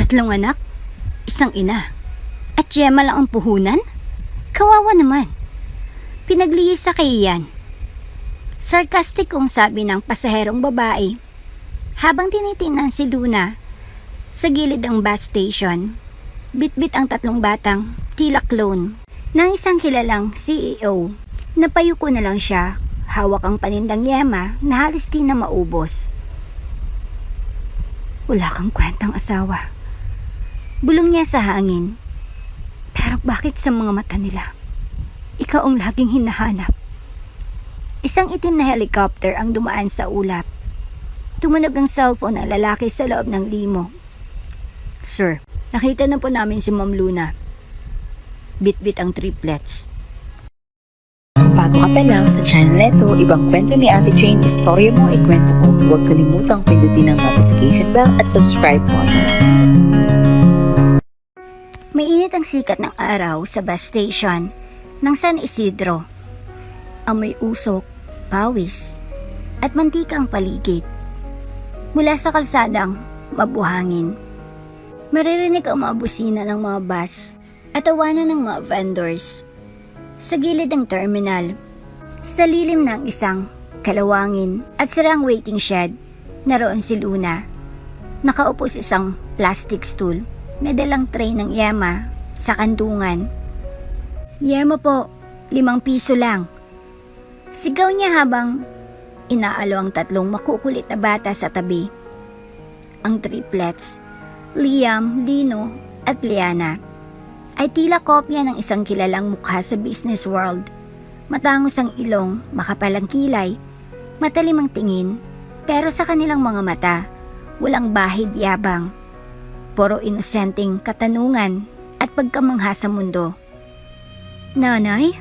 Tatlong anak, isang ina, at Gemma lang ang puhunan? Kawawa naman. Pinaglihis sa kaiyan. Sarcastic kung sabi ng pasaherong babae habang tinitingnan si Luna sa gilid ng bus station. Bitbit ang tatlong batang tila clone ng isang kilalang CEO. Napayuko na lang siya, hawak ang panindang yema na halos di na maubos. Wala kang kwentang asawa. Bulong niya sa hangin. Pero bakit sa mga mata nila? Ikaw ang laging hinahanap. Isang itim na helicopter ang dumaan sa ulap. Tumunog ang cellphone ng lalaki sa loob ng limo. Sir, nakita na po namin si Ma'am Luna. Bit-bit ang triplets. Kung bago ka pa lang sa channel neto, ibang kwento ni Ate Jane, istorya mo, ikwento ko. Huwag kalimutang pindutin ang notification bell at subscribe po. Mainit ang sikat ng araw sa bus station ng San Isidro. Amoy usok, pawis, at mantika ang paligid. Mula sa kalsadang mabuhangin, maririnig ang mga busina ng mga bus at tawanan ng mga vendors. Sa gilid ng terminal, sa lilim ng isang kalawangin at sirang waiting shed, naroon si Luna. Nakaupo sa isang plastic stool. May dalang tray ng yema sa kantungan. Yema po, 5 piso lang. Sigaw niya habang inaalo ang tatlong makukulit na bata sa tabi. Ang triplets, Liam, Lino at Liana, ay tila kopya ng isang kilalang mukha sa business world. Matangos ang ilong, makapal ang kilay, matalim ang tingin, pero sa kanilang mga mata, walang bahid yabang. Puro inosenteng katanungan at pagkamangha sa mundo. Nanay,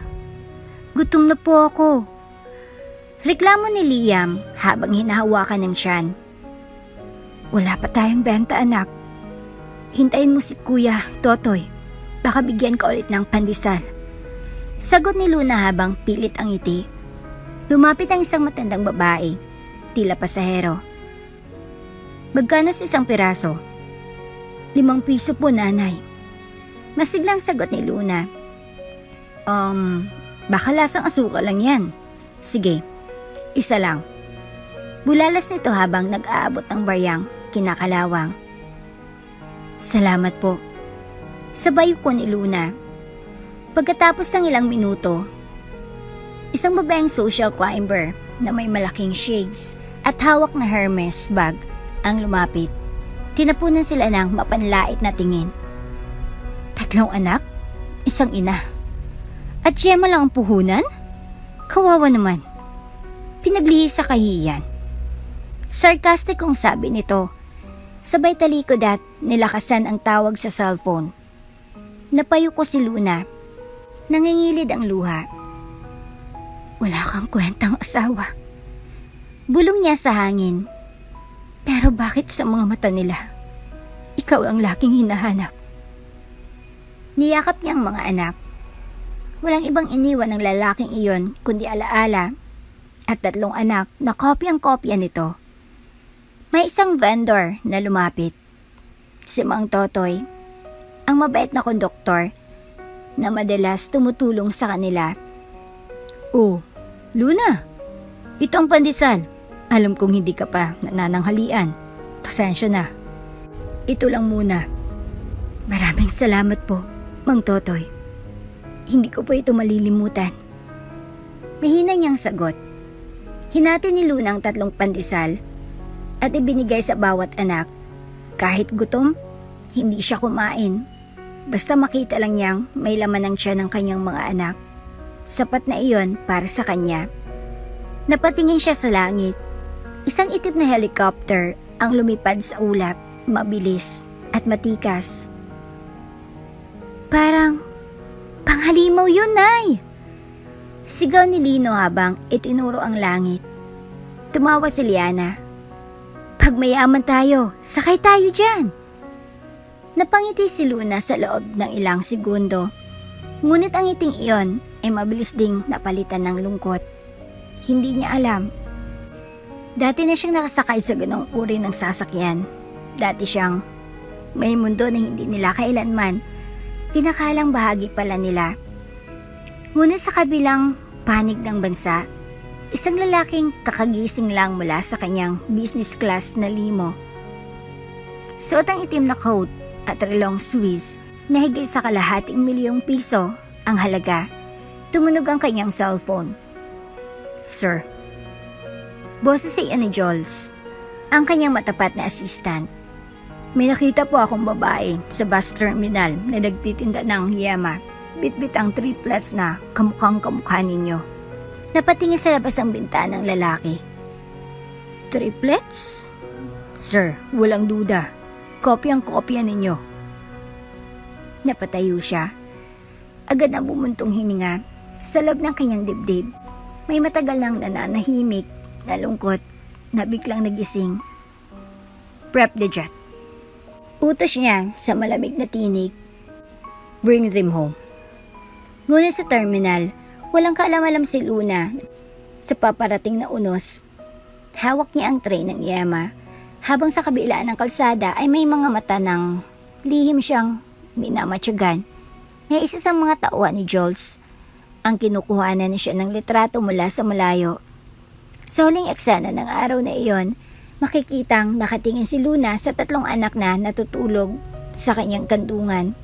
gutom na po ako. Reklamo ni Liam habang hinahawakan ng tiyan. Wala pa tayong benta, anak. Hintayin mo si Kuya, Totoy. Baka bigyan ka ulit ng pandesal. Sagot ni Luna habang pilit ang ngiti. Lumapit ang isang matandang babae, tila pasahero. Magkano sa isang piraso? 5 piso po, nanay. Masiglang sagot ni Luna. Baka lasang asukal lang yan. Sige, isa lang. Bulalas nito habang nag-aabot ng baryang kinakalawang. Salamat po. Sabay ko ni Luna. Pagkatapos ng ilang minuto, isang babaeng social climber na may malaking shades at hawak na Hermes bag ang lumapit. Tinapunan sila ng mapanlait na tingin. 3 anak, isang ina. At Gemma lang ang puhunan? Kawawa naman. Pinaglihis sa kahiyan. Sarcastic kung sabi nito. Sabay talikod at nilakasan ang tawag sa cellphone. Napayuko si Luna. Nangingilid ang luha. Wala kang kwentang asawa. Bulong niya sa hangin. Pero bakit sa mga mata nila, ikaw ang laging hinahanap? Niyakap niya ang mga anak. Walang ibang iniwan ng lalaking iyon kundi alaala at 3 anak na kopyang-kopya nito. May isang vendor na lumapit. Si Mang Totoy, ang mabait na konduktor na madalas tumutulong sa kanila. Oh, Luna, ito ang pandesal. Alam kong hindi ka pa nanananghalian. Pasensya na. Ito lang muna. Maraming salamat po, Mang Totoy. Hindi ko po ito malilimutan. Mahina niyang sagot. Hinati ni Luna ang 3 pandesal at ibinigay sa bawat anak. Kahit gutom, hindi siya kumain. Basta makita lang niyang may laman ng tiyan ng kanyang mga anak. Sapat na iyon para sa kanya. Napatingin siya sa langit. Isang itim na helicopter ang lumipad sa ulap, mabilis at matikas. Parang panghalimaw yun, Nay! Sigaw ni Lino habang itinuro ang langit. Tumawa si Liana. Pag mayaman tayo, sakay tayo dyan! Napangiti si Luna sa loob ng ilang segundo. Ngunit ang ngiting iyon ay mabilis ding napalitan ng lungkot. Hindi niya alam. Dati na siyang nakasakay sa ganong uri ng sasakyan. Dati siyang May mundo na hindi nila kailanman pinakalang bahagi pala nila. Ngunit sa kabilang panig ng bansa, isang lalaking kakagising lang mula sa kanyang business class na limo. Suot ang itim na coat at relong Swiss na higit sa kalahating milyong piso ang halaga. Tumunog ang kanyang cellphone. Sir. Boses sa ni Jules, ang kanyang matapat na assistant. May nakita po akong babae sa bus terminal na nagtitinda ng yema. Bitbit ang triplets na kamukhang kamukha ninyo. Napatingin sa labas ng bintana ng lalaki. Triplets? Sir, walang duda. Kopyang-kopya ninyo. Napatayo siya. Agad na bumuntong hininga sa loob ng kanyang dibdib. May matagal nang nananahimik, nalungkot, na biglang nagising. Prep the jet. Utos niya sa malamig na tinig. Bring them home. Ngunit sa terminal, walang kaalam-alam si Luna sa paparating na unos. Hawak niya ang tray ng yema, habang sa kabilaan ng kalsada ay may mga mata ng lihim siyang minamatyagan. Na isa sa mga tauhan ni Jules, ang kinukuhanan niya ng litrato mula sa malayo. Sa huling eksena ng araw na iyon, makikitang nakatingin si Luna sa 3 anak na natutulog sa kanyang kandungan.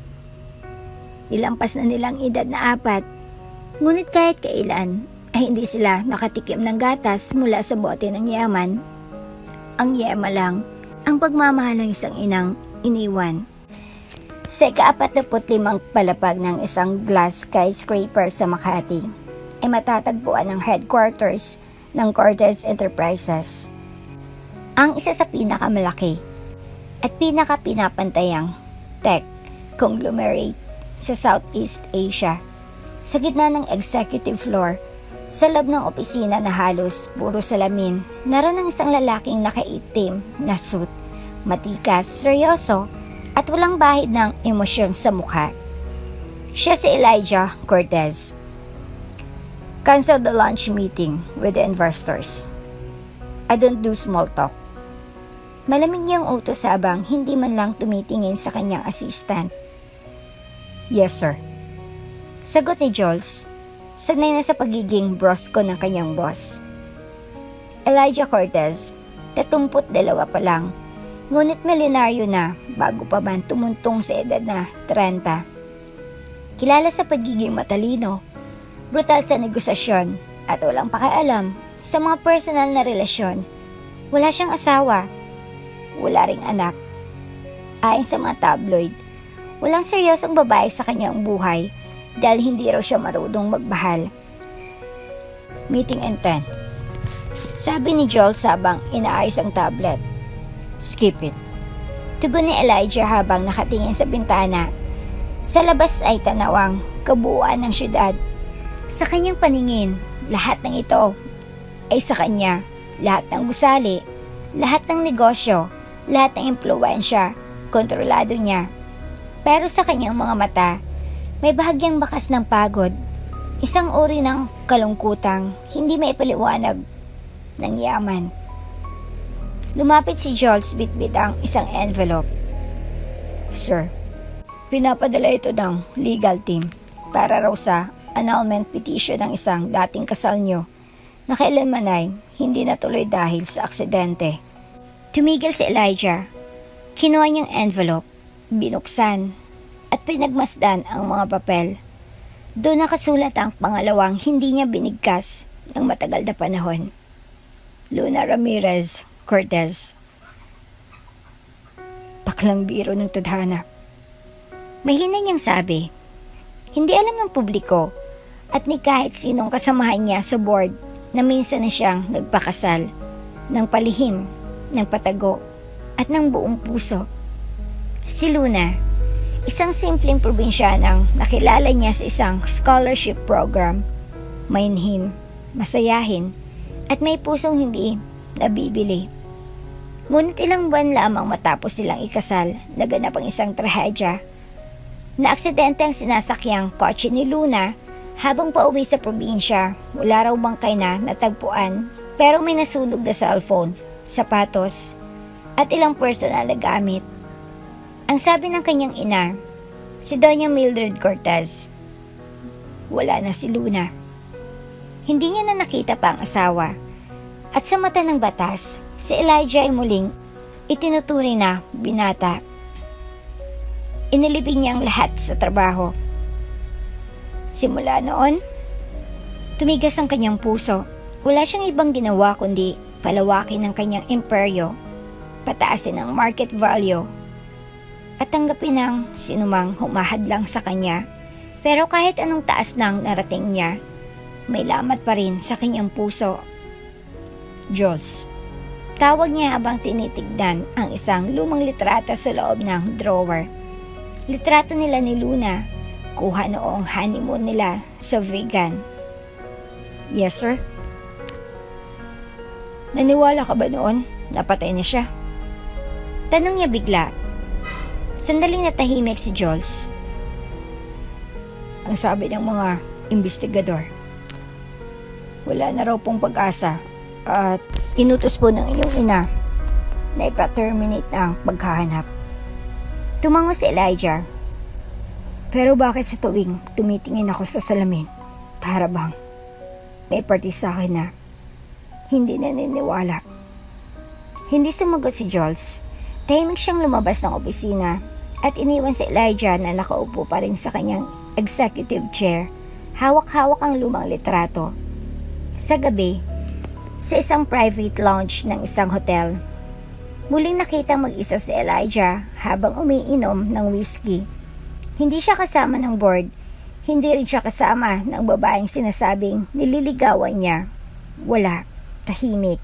Nilampas na nilang edad na 4, ngunit kahit kailan ay hindi sila nakatikim ng gatas mula sa bote ng yaman. Ang yema lang ang pagmamahal ng isang inang iniwan. Sa ika-45 palapag ng isang glass skyscraper sa Makati, ay matatagpuan ang headquarters ng Cortez Enterprises. Ang isa sa pinakamalaki at pinakapinapantayang tech conglomerate sa Southeast Asia. Sa gitna ng executive floor, sa loob ng opisina na halos puro salamin, naroon ang isang lalaking nakaitim na suit, matikas, seryoso, at walang bahid ng emosyon sa mukha. Siya si Elijah Cortez. Cancel the lunch meeting with the investors. I don't do small talk. Malamig niyang utos habang hindi man lang tumitingin sa kanyang assistant. Yes, sir. Sagot ni Jules, sanay na sa pagiging brosko ng kanyang boss. Elijah Cortez, 32 pa lang, ngunit milyonaryo na bago pa man tumuntong sa edad na 30. Kilala sa pagiging matalino, brutal sa negosasyon at walang pakialam sa mga personal na relasyon. Wala siyang asawa, wala ring anak. Ayon sa mga tabloid, walang seryosong babae sa kanyang buhay dahil hindi raw siya marunong magmahal. Meeting in 10. Sabi ni Joel habang inaayos ang tablet. Skip it. Tugon ni Elijah habang nakatingin sa bintana. Sa labas ay tanawang kabuuan ng syudad. Sa kanyang paningin, lahat ng ito ay sa kanya. Lahat ng gusali, lahat ng negosyo, lahat ng impluwensya, kontrolado niya. Pero sa kanyang mga mata, may bahagyang bakas ng pagod. Isang uri ng kalungkutang hindi maipaliwanag ng yaman. Lumapit si Jules bitbit ang isang envelope. Sir, pinapadala ito ng legal team para raw sa annulment petition ng isang dating kasal nyo na kailanman ay hindi natuloy dahil sa aksidente. Tumigil si Elijah. Kinuha niyang envelope, binuksan, at pinagmasdan ang mga papel. Doon nakasulat ang pangalawang hindi niya binigkas ng matagal na panahon. Luna Ramirez Cortez. Paklang biro ng tadhana. Mahina niyang sabi. Hindi alam ng publiko at ni kahit sinong kasamahan niya sa board na minsan na siyang nagpakasal ng palihim, ng patago at ng buong puso. Si Luna, isang simpleng probinsyanang nakilala niya sa isang scholarship program, mainhin, masayahin at may pusong hindi nabibili. Ngunit ilang buwan lamang matapos silang ikasal, naganap ang isang trahedya. Naaksidente ang sinasakyang kotse ni Luna habang pauwi sa probinsya. Wala raw bangkay na natagpuan pero may nasunog na cellphone, sapatos at ilang personal na gamit. Ang sabi ng kanyang ina, si Doña Mildred Cortez, wala na si Luna. Hindi niya na nakita pa ang asawa. At sa mata ng batas, si Elijah ay muling itinuturing na binata. Inilibing niya ang lahat sa trabaho. Simula noon, tumigas ang kanyang puso. Wala siyang ibang ginawa kundi palawakin ang kanyang imperyo, pataasin ang market value, at tanggapin ang sinumang humahadlang sa kanya. Pero kahit anong taas nang narating niya, may lamat pa rin sa kanyang puso. Jules. Tawag niya habang tinitignan ang isang lumang litrato sa loob ng drawer. Litrato nila ni Luna, kuha noong honeymoon nila sa Vegan. Yes, sir. Naniwala ka ba noon? Napatay na siya. Tanong niya bigla. Sandaling natahimik si Jules. Ang sabi ng mga investigador, wala na raw pong pag-asa at inutos po ng inyong ina na ipa-terminate ang paghahanap. Tumango si Elijah. Pero bakit sa tuwing tumitingin ako sa salamin, para bang may parte sa akin na hindi naniniwala? Hindi sumagot si Jules. Tahimik siyang lumabas ng opisina at iniwan si Elijah na nakaupo pa rin sa kanyang executive chair. Hawak-hawak ang lumang litrato. Sa gabi, sa isang private lounge ng isang hotel, muling nakita mag-isa si Elijah habang umiinom ng whiskey. Hindi siya kasama ng board. Hindi rin siya kasama ng babaeng sinasabing nililigawan niya. Wala. Tahimik.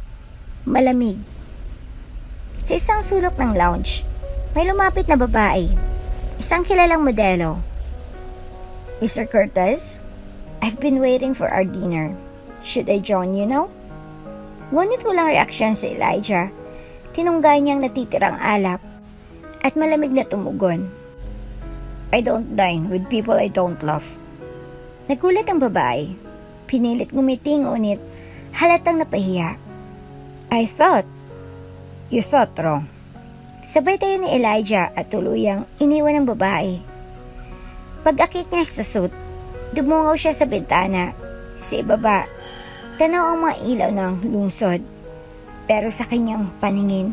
Malamig. Sa isang sulok ng lounge, may lumapit na babae. Isang kilalang modelo. Mr. Cortez, I've been waiting for our dinner. Should I join you now? Ngunit walang reaksyon si Elijah. Tinunggay niyang natitirang alak at malamig na tumugon. I don't dine with people I don't love. Nagulat ang babae. Pinilit ngumiti ngunit halatang napahiya. You thought wrong. Sabay tayo ni Elijah at tuluyang iniwan ng babae. Pag-akit niya sa suit, dumungaw siya sa bintana. Sa ibaba, tanaw ang mga ilaw ng lungsod. Pero sa kanyang paningin,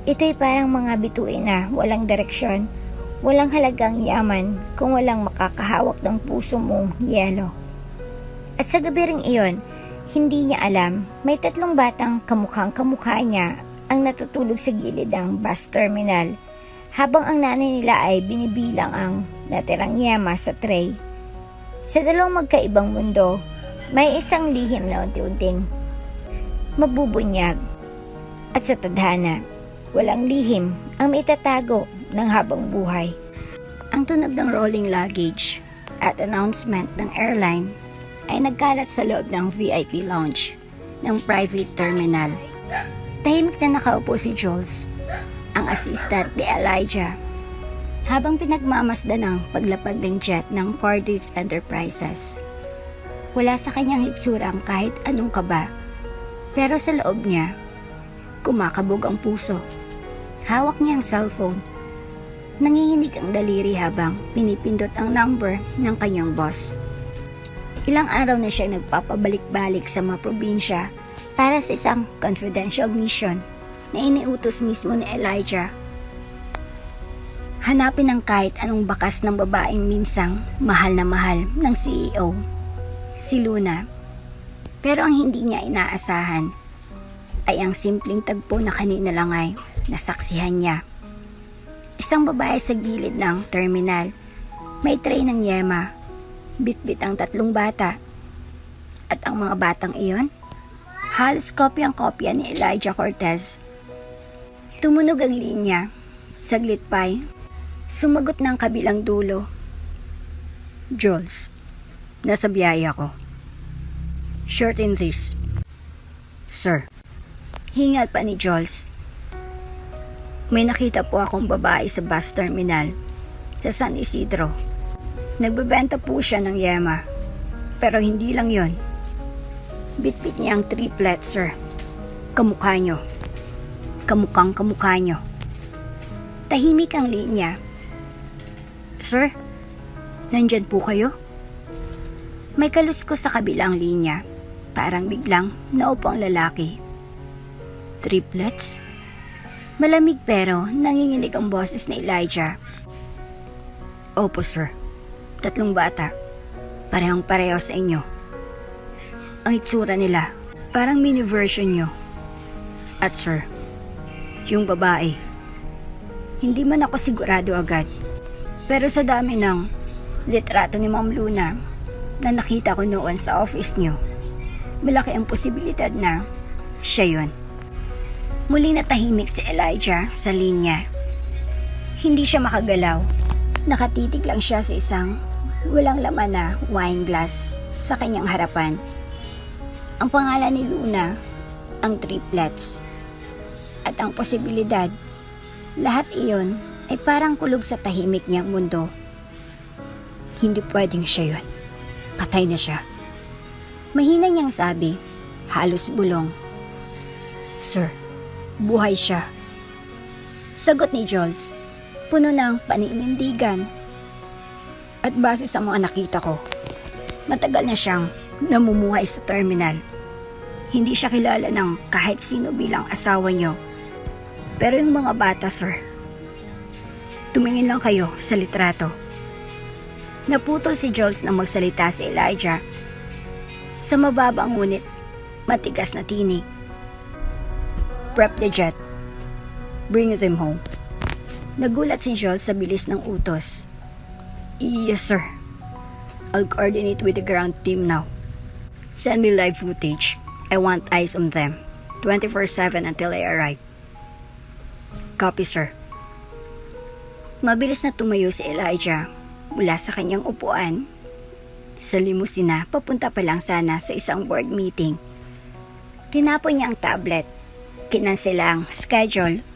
ito'y parang mga bituin na walang direksyon, walang halagang yaman kung walang makakahawak ng puso mong yelo. At sa gabi ring iyon, hindi niya alam, may 3 batang kamukhang kamukha niya ang natutulog sa gilid ng bus terminal habang ang nanay nila ay binibilang ang natirang yama sa tray. Sa 2 magkaibang mundo, may isang lihim na unti-unting mabubunyag. At sa tadhana, walang lihim ang maitatago ng habang buhay. Ang tunog ng rolling luggage at announcement ng airline ay nagkalat sa loob ng VIP lounge ng private terminal. Tahimik na nakaupo si Jules, ang assistant ni Elijah, habang pinagmamasdan ng paglapag ng jet ng Cortez Enterprises. Wala sa kanyang hitsurang kahit anong kaba, pero sa loob niya, kumakabog ang puso. Hawak niya ang cellphone. Nanginginig ang daliri habang pinipindot ang number ng kanyang boss. Ilang araw na siya nagpapabalik-balik sa mga probinsya para sa isang confidential mission na iniutos mismo ni Elijah. Hanapin ang kahit anong bakas ng babaeng minsang mahal na mahal ng CEO, si Luna. Pero ang hindi niya inaasahan ay ang simpleng tagpo na kanina lang ay nasaksihan niya. Isang babae sa gilid ng terminal, may tray ng yema, bitbit ang 3 bata. At ang mga batang iyon, halos kopyang-kopya ni Elijah Cortez. Tumunog ang linya. Saglit pa'y sumagot ng kabilang dulo. Jules, nasa biyaya ko. Shorten this. Sir. Hingal pa ni Jules. May nakita po akong babae sa bus terminal sa San Isidro. Nagbebenta po siya ng yema. Pero hindi lang yon. Bitbit niya ang triplet, sir. Kamukha nyo. Kamukhang kamukha nyo. Tahimik ang linya. Sir, nandyan po kayo? May kaluskos sa kabilang linya. Parang biglang naupo ang lalaki. Triplets? Malamig pero nanginginig ang boses ni Elijah. Opo sir, 3 bata. Parehong pareho sa inyo. Ang itsura nila, parang mini version nyo. At sir, yung babae, hindi man ako sigurado agad. Pero sa dami ng litrato ni Ma'am Luna na nakita ko noon sa office nyo, malaki ang posibilidad na siya yun. Muling natahimik si Elijah sa linya. Hindi siya makagalaw. Nakatitig lang siya sa isang walang laman na wine glass sa kanyang harapan. Ang pangalan ni Luna, ang triplets. At ang posibilidad, lahat iyon ay parang kulog sa tahimik niyang mundo. Hindi pwedeng siya yun. Patay na siya. Mahina niyang sabi, halos bulong. Sir, buhay siya. Sagot ni Jules, puno ng paninindigan. At base sa mga nakita ko, matagal na siyang namumuhay sa terminal. Hindi siya kilala ng kahit sino bilang asawa niyo. Pero yung mga bata, sir, tumingin lang kayo sa litrato. Naputol si Jules nang magsalita si Elijah. Sa mababang ngunit matigas na tinig. Prep the jet. Bring them home. Nagulat si Jules sa bilis ng utos. Yes, sir. I'll coordinate with the ground team now. Send me live footage. I want eyes on them. 24/7 until I arrive. Copy, sir. Mabilis na tumayo si Elijah mula sa kanyang upuan. Sa limusina, papunta pa lang sana sa isang board meeting. Tinapon niya ang tablet. Kinansela ang schedule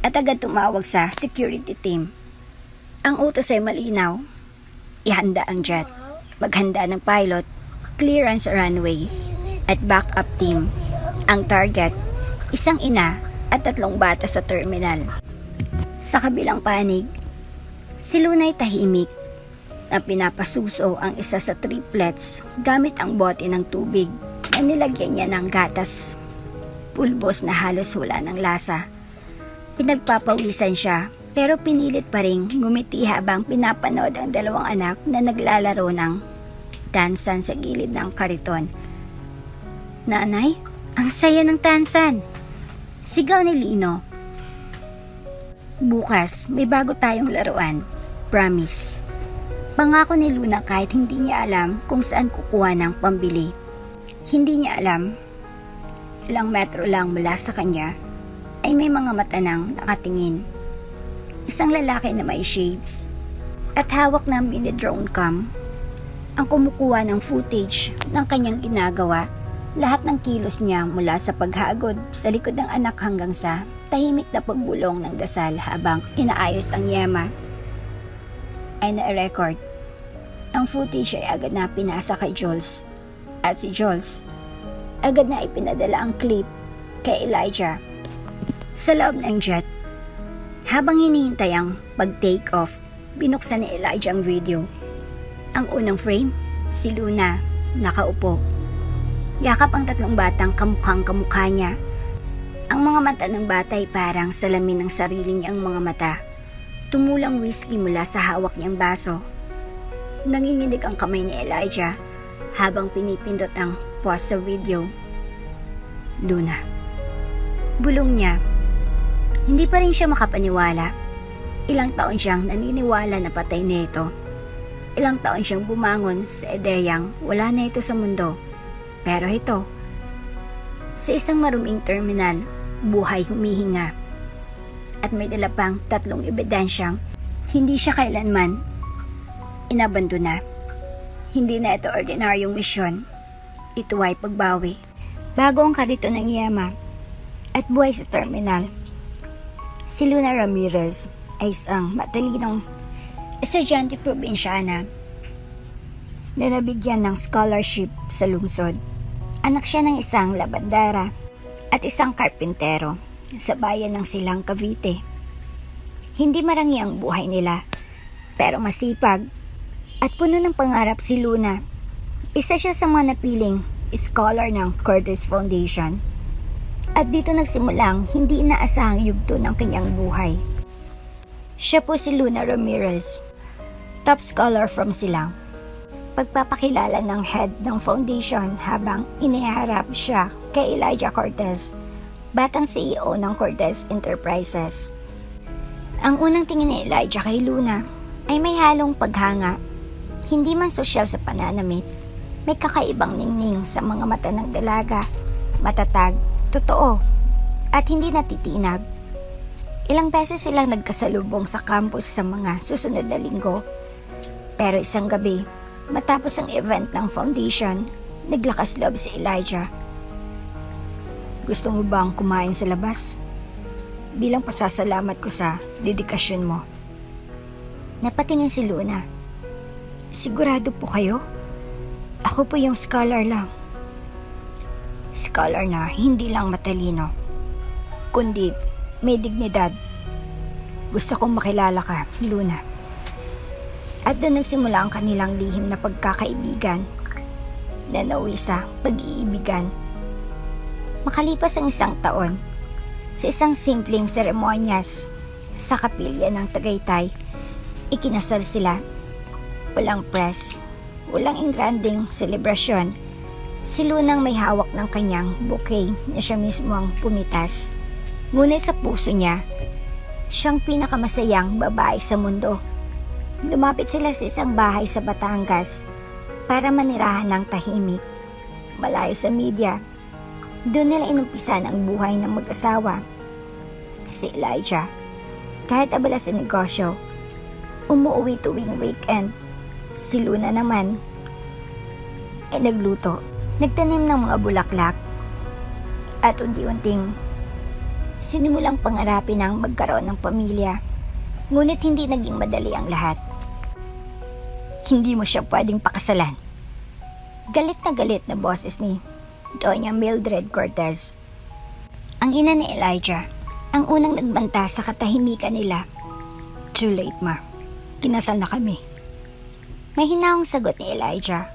at agad tumawag sa security team. Ang utos ay malinaw. Ihanda ang jet, maghanda ng pilot, clearance sa runway, at backup team. Ang target, isang ina at 3 bata sa terminal. Sa kabilang panig, si Luna'y tahimik na pinapasuso ang isa sa triplets gamit ang bote ng tubig na nilagyan niya ng gatas. Pulbos na halos wala ng lasa. Pinagpapawisan siya pero pinilit pa ring ngumiti habang pinapanood ang 2 anak na naglalaro ng tansan sa gilid ng kariton. Nanay, ang saya ng tansan! Sigaw ni Lino. Bukas, may bago tayong laruan. Promise. Pangako ni Luna kahit hindi niya alam kung saan kukuha ng pambili. Hindi niya alam. Ilang metro lang mula sa kanya ay may mga mata nang nakatingin. Isang lalaki na may shades at hawak ng mini drone cam ang kumukuha ng footage ng kanyang ginagawa. Lahat ng kilos niya mula sa paghagod sa likod ng anak hanggang sa tahimik na pagbulong ng dasal habang inaayos ang yema ay na-record. Ang footage ay agad na pinasa kay Jules at si Jules agad na ipinadala ang clip kay Elijah. Sa loob ng jet, habang hinihintay ang pag-take off, binuksan ni Elijah ang video. Ang unang frame, si Luna, nakaupo. Yakap ang 3 batang kamukhang kamukha niya. Ang mga mata ng bata ay parang salamin ng sarili niyang mga mata. Tumulang whiskey mula sa hawak niyang baso. Nanginginig ang kamay ni Elijah habang pinipindot ang pause sa video. Luna. Bulong niya. Hindi pa rin siya makapaniwala. Ilang taon siyang naniniwala na patay na ito. Ilang taon siyang bumangon sa ideyang wala na ito sa mundo. Pero ito, sa isang maruming terminal, buhay humihinga. At may dala pang 3 ebidensyang hindi siya kailanman inabandona. Hindi na ito ordinaryong misyon. Ito ay pagbawi. Bago ang karito ng Yema at buhay sa terminal, si Luna Ramirez ay isang matalinong estudyante probinsyana na nabigyan ng scholarship sa lungsod. Anak siya ng isang labandera at isang karpintero sa bayan ng Silang, Cavite. Hindi marangi ang buhay nila, Pero masipag at puno ng pangarap si Luna. Isa siya sa mga napiling scholar ng Curtis Foundation. At dito nagsimulang hindi inaasahang yugto ng kanyang buhay. Siya po si Luna Ramirez, top scholar from Silang. Pagpapakilala ng head ng foundation habang iniharap siya kay Elijah Cortez, batang CEO ng Cortez Enterprises. Ang unang tingin ni Elijah kay Luna ay may halong paghanga. Hindi man sosyal sa pananamit, may kakaibang ningning sa mga mata ng dalaga, matatag, totoo, at hindi natitinag. Ilang beses silang nagkasalubong sa campus sa mga susunod na linggo. Pero isang gabi, matapos ang event ng foundation, naglakas loob si Elijah. Gusto mo bang kumain sa labas? Bilang pasasalamat ko sa dedikasyon mo. Napatingin si Luna. Sigurado po kayo? Ako po yung scholar lang. Scholar na hindi lang matalino, kundi may dignidad. Gusto kong makilala ka, Luna. At doon nagsimula ang kanilang lihim na pagkakaibigan na nauwi sa pag-iibigan. Makalipas ang isang taon, sa isang simpleng seremonyas sa kapilya ng Tagaytay, ikinasal sila. Walang press, walang engranding selebrasyon. Si Lunang may hawak ng kanyang bouquet na siya mismo ang pumitas. Ngunit sa puso niya, siyang pinakamasayang babae sa mundo. Lumapit sila sa isang bahay sa Batangas para manirahan ng tahimik, malayo sa media. Doon nila inumpisan ang buhay ng mag-asawa. Si Elijah, kahit abala sa negosyo, umuwi tuwing weekend. Si Luna naman ay nagluto, nagtanim ng mga bulaklak, at unti-unting sinimulang pangarapin ng magkaroon ng pamilya. Ngunit hindi naging madali ang lahat. Hindi mo siya pwedeng pakasalan. Galit na boses ni Doña Mildred Cortez, ang ina ni Elijah, ang unang nagbanta sa katahimikan nila. Too late, ma. Kinasal na kami. May hinahong sagot ni Elijah.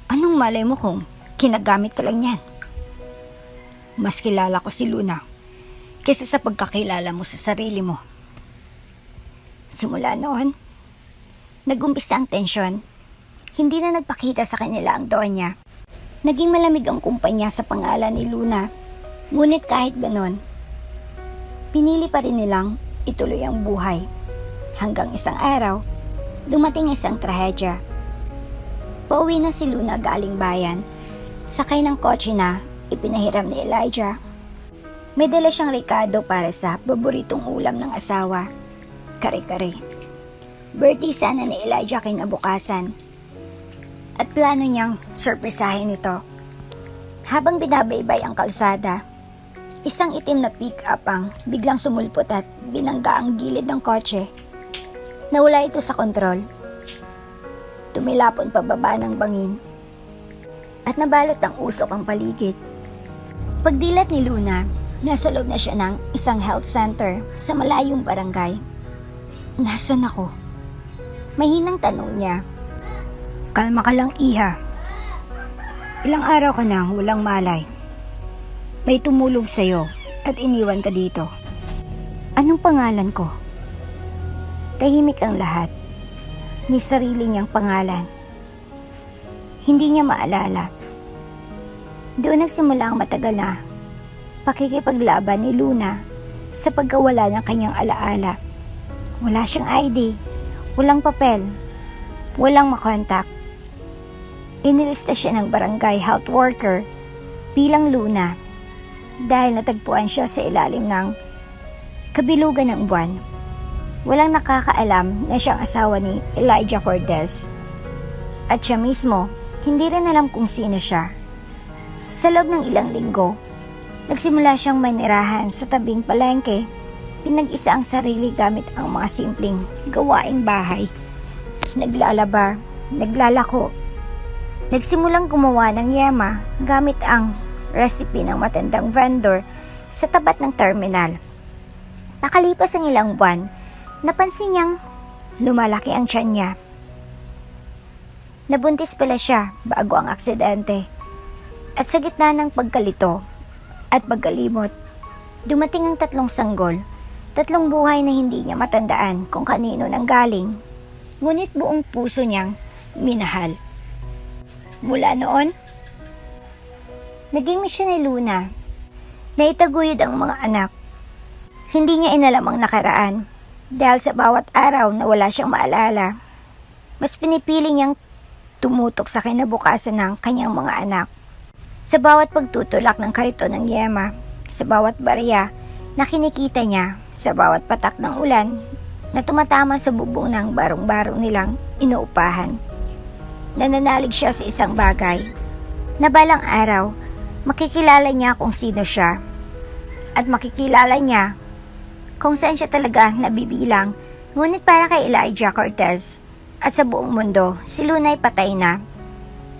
Anong malay mo kung kinagamit ka lang yan? Mas kilala ko si Luna kaysa sa pagkakilala mo sa sarili mo. Simula noon, nag-umpisa ang tensyon. Hindi na nagpakita sa kanila ang Donya. Naging malamig ang kumpanya sa pangalan ni Luna. Ngunit kahit ganon, pinili pa rin nilang ituloy ang buhay. Hanggang isang araw, dumating isang trahedya. Pauwi na si Luna galing bayan. Sakay ng kotse na ipinahiram ni Elijah. May dala siyang rekado para sa paboritong ulam ng asawa, kare-kare. Birthday sana ni Elijah kinabukasan, at plano niyang surpresahin ito. Habang binabaybay ang kalsada, isang itim na pick-up ang biglang sumulpot at binangga ang gilid ng kotse. Nawala ito sa kontrol. Tumilapon pababa ng bangin at nabalot ang usok ang paligid. Pagdilat ni Luna, nasa loob na siya ng isang health center sa malayong barangay. Nasaan ako? Mahinang tanong niya. Kalma ka lang, iha. Ilang araw ka nang walang malay. May tumulong sa'yo at iniwan ka dito. Anong pangalan ko? Tahimik ang lahat. Ni sarili niyang pangalan. Hindi niya maalala. Doon nagsimula ang matagal na pakikipaglaban ni Luna sa pagkawala ng kanyang alaala. Wala siyang ID, walang papel, walang makontak. Inilista siya ng barangay health worker bilang Luna dahil natagpuan siya sa ilalim ng kabilugan ng buwan. Walang nakakaalam na siyang asawa ni Elijah Cortez. At siya mismo, hindi rin alam kung sino siya. Sa loob ng ilang linggo, nagsimula siyang manirahan sa tabing palengke. Pinag-isa ang sarili gamit ang mga simpleng gawaing bahay. Naglalaba, naglalako. Nagsimulang gumawa ng yema gamit ang recipe ng matandang vendor sa tapat ng terminal. Nakalipas ang ilang buwan, napansin niyang lumalaki ang tiyan niya. Nabuntis pala siya bago ang aksidente. At sa gitna ng pagkalito at pagkalimot, dumating ang 3 sanggol, 3 buhay na hindi niya matandaan kung kanino nang galing. Ngunit buong puso niyang minahal. Mula noon, naging misyon ni Luna na itaguyod ang mga anak. Hindi niya inalam ang nakaraan dahil sa bawat araw na wala siyang maalala. Mas pinipili niyang tumutok sa kinabukasan ng kanyang mga anak. Sa bawat pagtutulak ng kariton ng yema, sa bawat barya na kinikita niya, sa bawat patak ng ulan na tumatama sa bubong ng barong-barong nilang inuupahan. Nananalig siya sa isang bagay na balang araw makikilala niya kung sino siya at makikilala niya kung saan siya talaga nabibilang. Ngunit para kay Elijah Cortez at sa buong mundo, si Luna ay patay na.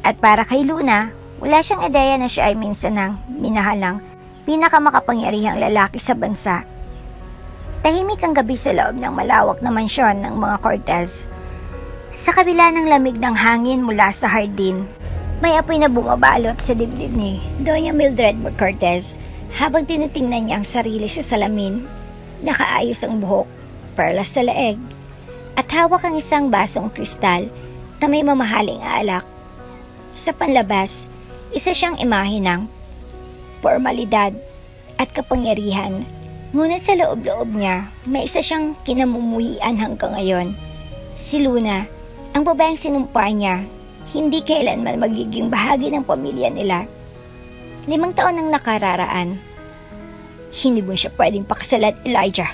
At para kay Luna, wala siyang ideya na siya ay minsan ng minahal ng pinakamakapangyarihang lalaki sa bansa. Tahimik ang gabi sa loob ng malawak na mansyon ng mga Cortez. Sa kabila ng lamig ng hangin mula sa hardin, may apoy na bumabalot sa dibdib ni Doña Mildred Cortez habang tinitingnan niya ang sarili sa salamin. Nakaayos ang buhok, perlas sa leeg, at hawak ang isang basong kristal na may mamahaling alak. Sa panlabas, isa siyang imahe ng formalidad at kapangyarihan. Ngunit sa loob-loob niya, may isa siyang kinamumuhian hanggang ngayon. Si Luna, ang babaeng sinumpa niya, hindi kailanman magiging bahagi ng pamilya nila. 5 taon ang nakararaan. Hindi mo siya pwedeng pakasalan, Elijah.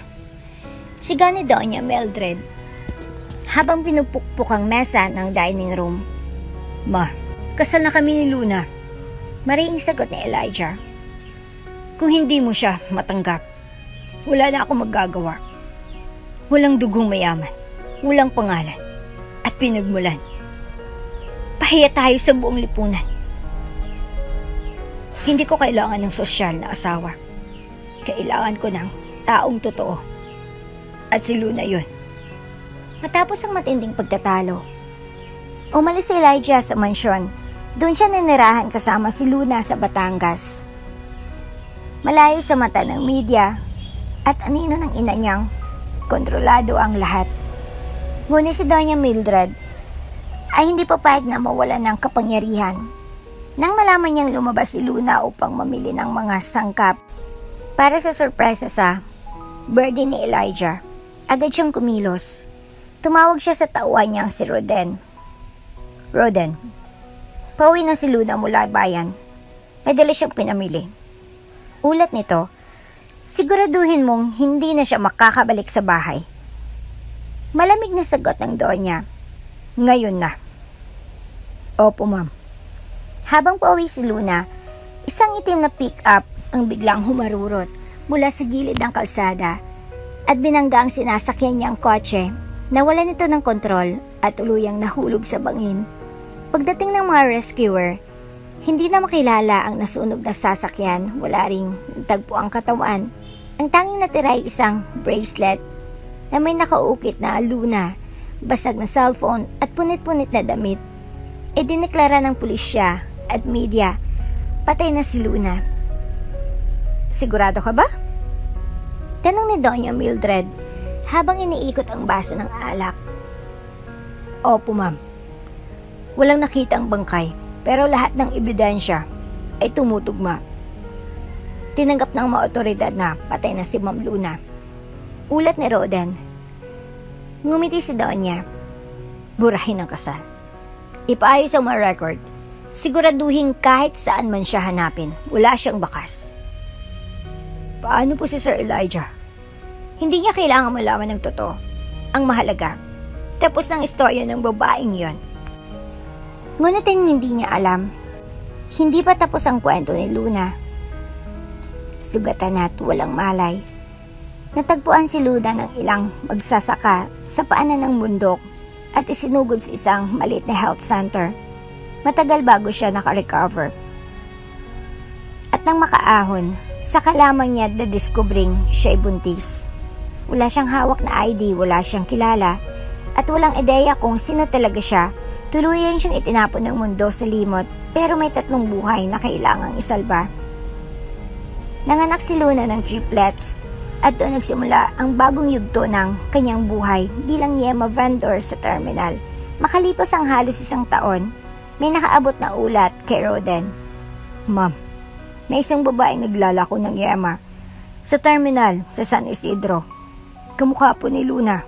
Sigaw ni Doña Mildred habang pinupukpok ang mesa ng dining room. Ma, kasal na kami ni Luna. Mariing sagot ni Elijah. Kung hindi mo siya matanggap, wala na akong magagawa. Walang dugong mayaman, walang pangalan, at pinagmulan. Pahiya tayo sa buong lipunan. Hindi ko kailangan ng sosyal na asawa. Kailangan ko ng taong totoo. At si Luna yun. Matapos ang matinding pagtatalo, umalis si Elijah sa mansyon. Doon siya ninirahan kasama si Luna sa Batangas. Malayo sa mata ng media at anino ng ina niyang kontrolado ang lahat. Ngunit si Doña Mildred ay hindi papayag na mawalan ng kapangyarihan. Nang malaman niyang lumabas si Luna upang mamili ng mga sangkap para sa sorpresa sa birthday ni Elijah, agad siyang kumilos. Tumawag siya sa tauhan niyang si Roden. Roden, pauwi na si Luna mula bayan. May dala siyang pinamili. Ulat nito, siguraduhin mong hindi na siya makakabalik sa bahay. Malamig na sagot ng Donya. Ngayon na. Opo, ma'am. Habang pauwi si Luna, isang itim na pick-up ang biglang humarurot mula sa gilid ng kalsada at binangga ang sinasakyan niyang kotse. Nawalan ito ng kontrol at tuluyang nahulog sa bangin. Pagdating ng mga rescuer, hindi na makilala ang nasunog na sasakyan. Wala ring tagpo ang katawan. Ang tanging natira ay isang bracelet na may nakaukit na Luna, basag na cellphone at punit-punit na damit. Dineklara ng pulisya at media, patay na si Luna. Sigurado ka ba? Tanong ni Doña Mildred habang iniikot ang baso ng alak. Opo, ma'am. Walang nakita ang bangkay, pero lahat ng ebidensya ay tumutugma. Tinanggap ng mga otoridad na patay na si Ma'am Luna. Ulat ni Roden. Ngumiti si Donya. Burahin ang kasal. Ipaayos ang mga record. Siguraduhin kahit saan man siya hanapin, wala siyang bakas. Paano po si Sir Elijah? Hindi niya kailangan malaman ng totoo. Ang mahalaga, tapos ng istorya ng babaeng yon. Ngunit ang hindi niya alam, hindi pa tapos ang kwento ni Luna. Sugatan at walang malay. Natagpuan si Luna ng ilang magsasaka sa paanan ng bundok at isinugod sa isang maliit na health center. Matagal bago siya nakarecover. At nang makaahon, saka lamang niya na-discovering siya'y buntis. Wala siyang hawak na ID, wala siyang kilala, at walang ideya kung sino talaga siya, tuluyan siyang itinapon ng mundo sa limot pero may 3 buhay na kailangang isalba. Nanganak si Luna ng triplets at doon nagsimula ang bagong yugto ng kanyang buhay bilang yema vendor sa terminal. Makalipas ang halos 1 taon, may nakaabot na ulat kay Roden. Ma'am, may isang babaeng naglalako ng yema sa terminal sa San Isidro. Kamukha po ni Luna.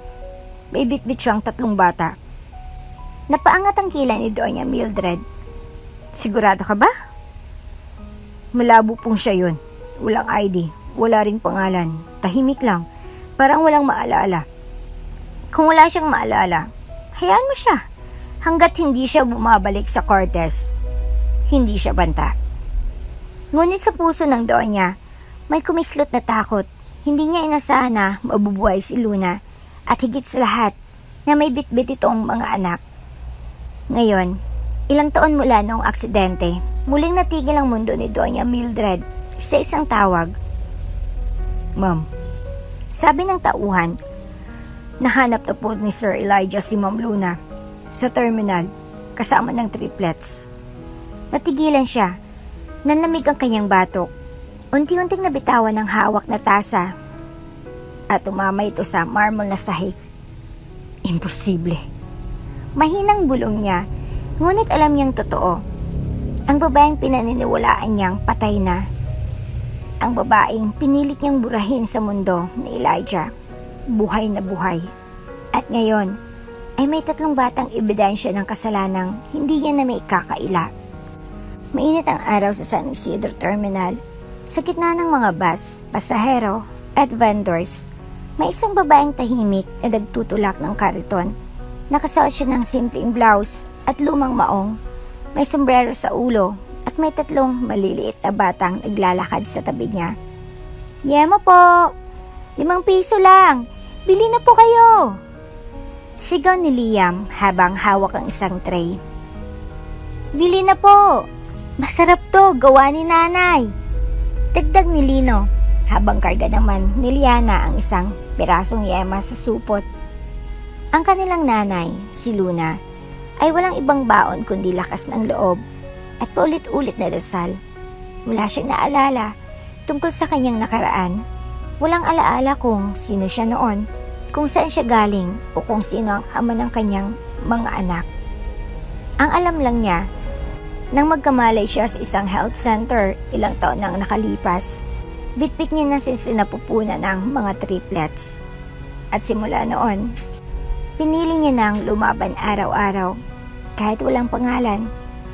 May bitbit siyang 3 bata. Napaangat ang kilay ni Doña Mildred. Sigurado ka ba? Malabo pong siya yun. Walang ID, wala ring pangalan. Tahimik lang, parang walang maalala. Kung wala siyang maalala, hayaan mo siya. Hanggat hindi siya bumabalik sa Cortez, hindi siya banta. Ngunit sa puso ng Doña, may kumislot na takot. Hindi niya inasahan na mabubuhay si Luna at higit sa lahat na may bitbit itong mga anak. Ngayon, ilang taon mula noong aksidente, muling natigil ang mundo ni Doña Mildred sa isang tawag. Ma'am, sabi ng tauhan, nahanap na po ni Sir Elijah si Ma'am Luna sa terminal kasama ng triplets. Natigilan siya, nanlamig ang kanyang batok. Unti-unting nabitawan ng hawak na tasa at umama ito sa marble na sahig. Imposible. Mahinang bulong niya, ngunit alam niyang totoo. Ang babaeng pinaniniwalaan niyang patay na. Ang babaeng pinilit niyang burahin sa mundo ni Elijah. Buhay na buhay. At ngayon, ay may 3 batang ebidensya ng kasalanang hindi niya na may ikakaila. Mainit ang araw sa San Isidro Terminal. Sa gitna ng mga bus, pasahero, at vendors, may isang babaeng tahimik na nagtutulak ng kariton. Nakasuot siya ng simpleng blouse at lumang maong. May sombrero sa ulo at may 3 maliliit na batang naglalakad sa tabi niya. Yema po! 5 piso lang! Bili na po kayo! Sigaw ni Liam habang hawak ang isang tray. Bili na po! Masarap to! Gawa ni nanay! Dagdag ni Lino habang karga naman ni Liana ang isang pirasong yema sa supot. Ang kanilang nanay, si Luna, ay walang ibang baon kundi lakas ng loob at paulit-ulit na dasal. Wala siyang naalala tungkol sa kanyang nakaraan. Walang alaala kung sino siya noon, kung saan siya galing o kung sino ang ama ng kanyang mga anak. Ang alam lang niya, nang magkamalay siya sa isang health center ilang taon nang nakalipas, bitbit niya na sinapupunan ng mga triplets. At simula noon, pinili niya nang lumaban araw-araw, kahit walang pangalan,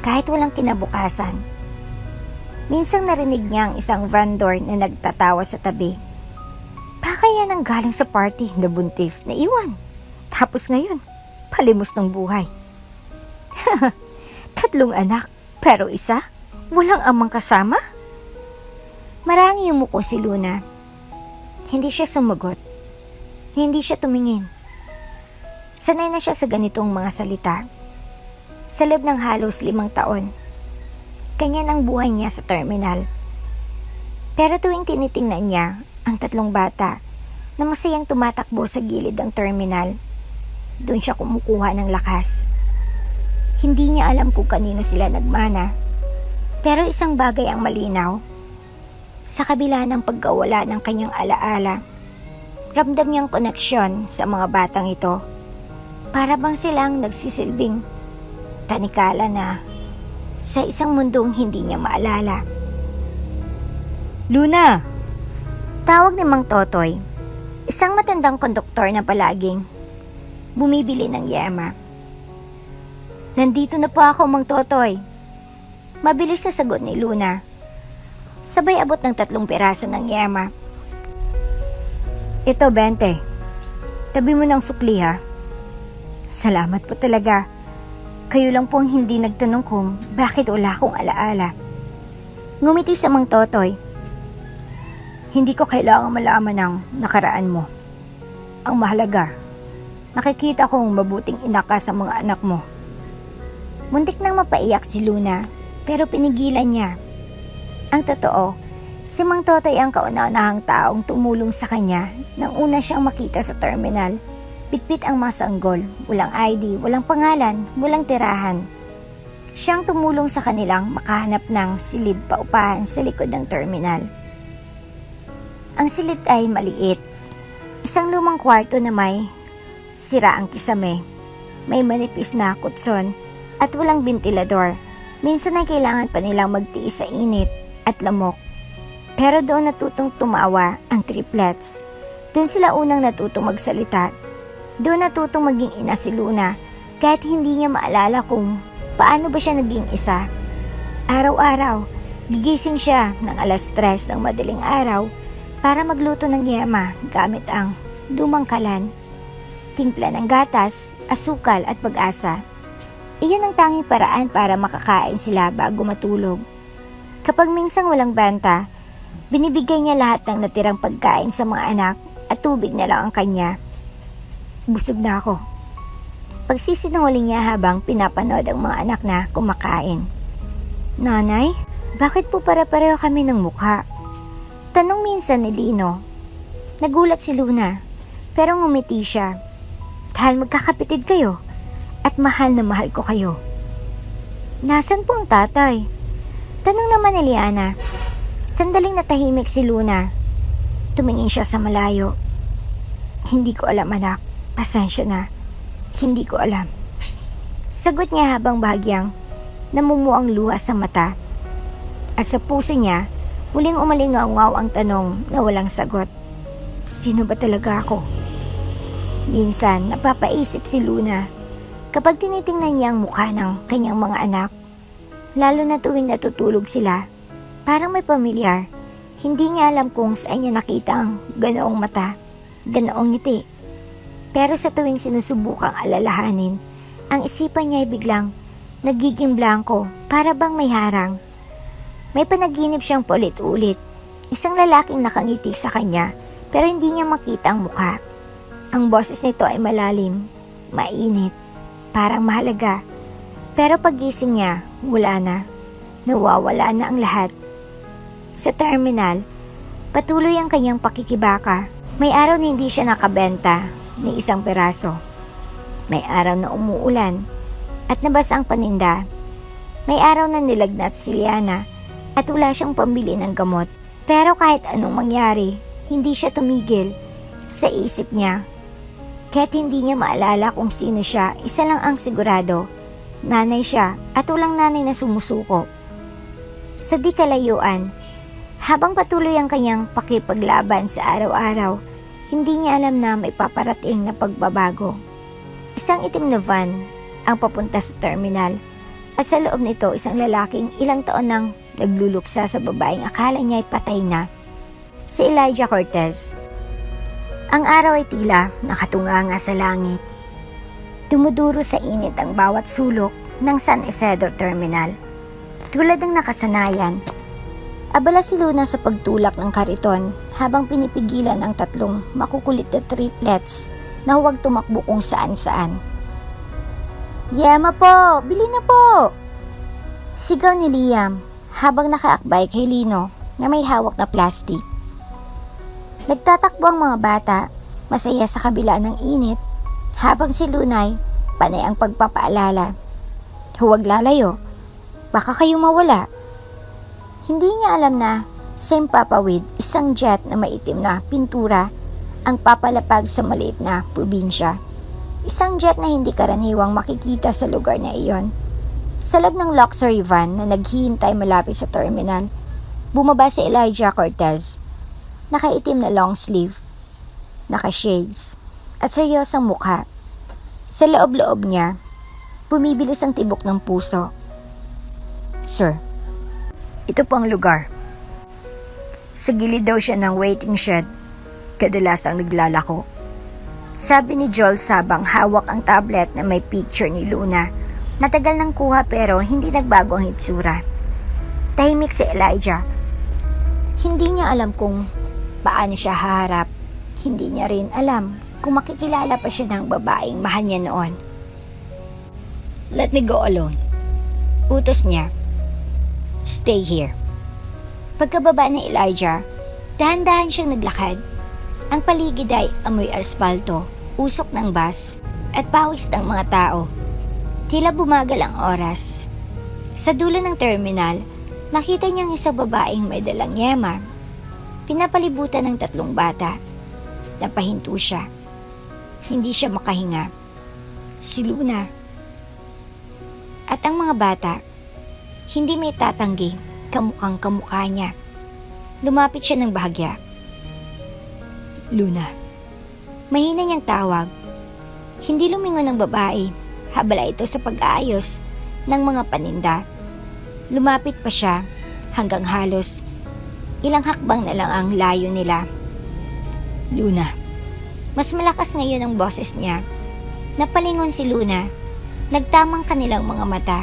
kahit walang kinabukasan. Minsang narinig niya ang isang vendor na nagtatawa sa tabi. Baka yan ang galing sa party na buntis na iwan. Tapos ngayon, palimos ng buhay. 3 anak, pero isa, walang amang kasama? Marangi yumuko si Luna. Hindi siya sumagot. Hindi siya tumingin. Sanay na siya sa ganitong mga salita. Sa loob ng halos 5 taon, ganyan ang buhay niya sa terminal. Pero tuwing tinitingnan niya ang 3 bata na masayang tumatakbo sa gilid ng terminal, doon siya kumukuha ng lakas. Hindi niya alam kung kanino sila nagmana, pero isang bagay ang malinaw. Sa kabila ng pagkawala ng kanyang alaala, ramdam niyang koneksyon sa mga batang ito. Para bang silang nagsisilbing tanikala na sa isang mundong hindi niya maalala. Luna! Tawag ni Mang Totoy, isang matandang konduktor na palaging bumibili ng yema. Nandito na po ako, Mang Totoy. Mabilis na sagot ni Luna. Sabay abot ng 3 piraso ng yema. Ito, 20. Tabi mo ng sukli, ha? Salamat po talaga. Kayo lang po ang hindi nagtanong kung bakit wala akong alaala. Ngumiti sa Mang Totoy. Hindi ko kailangang malaman ang nakaraan mo. Ang mahalaga, nakikita kong mabuting ina ka sa mga anak mo. Muntik nang mapaiyak si Luna, pero pinigilan niya. Ang totoo, si Mang Totoy ang kauna-unahang taong tumulong sa kanya nang una siyang makita sa terminal. Pitpit ang mga sanggol, walang ID, walang pangalan, walang tirahan. Siyang tumulong sa kanilang makahanap ng silid paupahan sa likod ng terminal. Ang silid ay maliit. Isang lumang kwarto na may siraang kisame. May manipis na kutson at walang bentilador. Minsan ay kailangan pa nilang magtiis sa init at lamok. Pero doon natutong tumawa ang triplets. Doon sila unang natutong magsalita. Doon natutong maging ina si Luna kahit hindi niya maalala kung paano ba siya naging isa. Araw-araw, gigising siya ng 3:00 ng madaling araw para magluto ng yema gamit ang lumang kalan, timpla ng gatas, asukal at pag-asa. Iyon ang tanging paraan para makakain sila bago matulog. Kapag minsang walang banta, binibigay niya lahat ng natirang pagkain sa mga anak at tubig na lang ang kanya. Busog na ako. Pagsisinungaling niya habang pinapanood ang mga anak na kumakain. Nanay, bakit po pare-pareho kami ng mukha? Tanong minsan ni Lino. Nagulat si Luna, pero ngumiti siya. Dahil magkakapitid kayo at mahal na mahal ko kayo. Nasaan po ang tatay? Tanong naman ni Liana. Sandaling natahimik si Luna. Tumingin siya sa malayo. Hindi ko alam anak, pasensya na. Hindi ko alam. Sagot niya habang bahagyang namumuang luha sa mata. At sa puso niya, muling umalingaw-ngaw ang tanong na walang sagot. Sino ba talaga ako? Minsan napapaisip si Luna kapag tinitingnan niya ang mukha ng kanyang mga anak. Lalo na tuwing natutulog sila. Parang may pamilyar. Hindi niya alam kung saan niya nakita ang ganoong mata, ganoong ngiti. Pero sa tuwing sinusubukang alalahanin, ang isipan niya ay biglang nagiging blanko para bang may harang. May panaginip siyang paulit-ulit. Isang lalaking nakangiti sa kanya pero hindi niya makita ang mukha. Ang boses nito ay malalim, mainit, parang mahalaga. Pero pagising niya, wala na. Nawawala na ang lahat. Sa terminal, patuloy ang kanyang pakikibaka. May araw na hindi siya nakabenta ni isang peraso. May araw na umuulan at nabasa ang paninda. May araw na nilagnat si Liana at wala siyang pambili ng gamot. Pero kahit anong mangyari, hindi siya tumigil sa isip niya. Kahit hindi niya maalala kung sino siya, isa lang ang sigurado. Nanay siya at walang nanay na sumusuko. Sa di kalayuan, habang patuloy ang kanyang pakipaglaban sa araw-araw, hindi niya alam na may paparating na pagbabago. Isang itim na van ang papunta sa terminal at sa loob nito isang lalaking ilang taon nang nagluluksa sa babaeng akala niya ay patay na. Si Elijah Cortez. Ang araw ay tila nakatunganga sa langit. Dumuduro sa init ang bawat sulok ng San Isidro Terminal. Tulad ng nakasanayan, abala si Luna sa pagtulak ng kariton habang pinipigilan ang 3 makukulit na triplets na huwag tumakbo kung saan-saan. Yema po! Bili na po! Sigaw ni Liam habang nakaakbay kay Lino na may hawak na plastic. Nagtatakbo ang mga bata, masaya sa kabila ng init, habang si Lunay, panay ang pagpapaalala. Huwag lalayo, baka kayo mawala. Hindi niya alam na sa impapawid, isang jet na maitim na pintura ang papalapag sa maliit na probinsya. Isang jet na hindi karaniwang makikita sa lugar na iyon. Sa loob ng luxury van na naghihintay malapit sa terminal, bumaba si Elijah Cortez. Nakaitim na long sleeve, naka-shades, at seryosang mukha. Sa loob-loob niya, bumibilis ang tibok ng puso. Sir, ito po ang lugar. Sa gilid daw siya ng waiting shed, kadalasang naglalako. Sabi ni Joel sabang hawak ang tablet na may picture ni Luna. Matagal nang kuha pero hindi nagbago ang hitsura. Tahimik si Elijah. Hindi niya alam kung paano siya haharap. Hindi niya rin alam kung makikilala pa siya ng babaeng mahal niya noon. Let me go alone. Utos niya. Stay here. Pagkababa ni Elijah, dahan-dahan siyang naglakad. Ang paligid ay amoy asfalto, usok ng bus at pawis ng mga tao. Tila bumagal ang oras. Sa dulo ng terminal, nakita niyang isang babaeng may dalang yema. Pinapalibutan ng 3 bata. Napahinto siya. Hindi siya makahinga. Si Luna. At ang mga bata, hindi may tatanggi, kamukhang kamukha niya. Lumapit siya ng bahagya. Luna. Mahina niyang tawag. Hindi lumingon ng babae, habala ito sa pag-aayos ng mga paninda. Lumapit pa siya hanggang halos ilang hakbang na lang ang layo nila. Luna. Mas malakas ngayon ang boses niya. Napalingon si Luna. Nagtamang kanilang mga mata.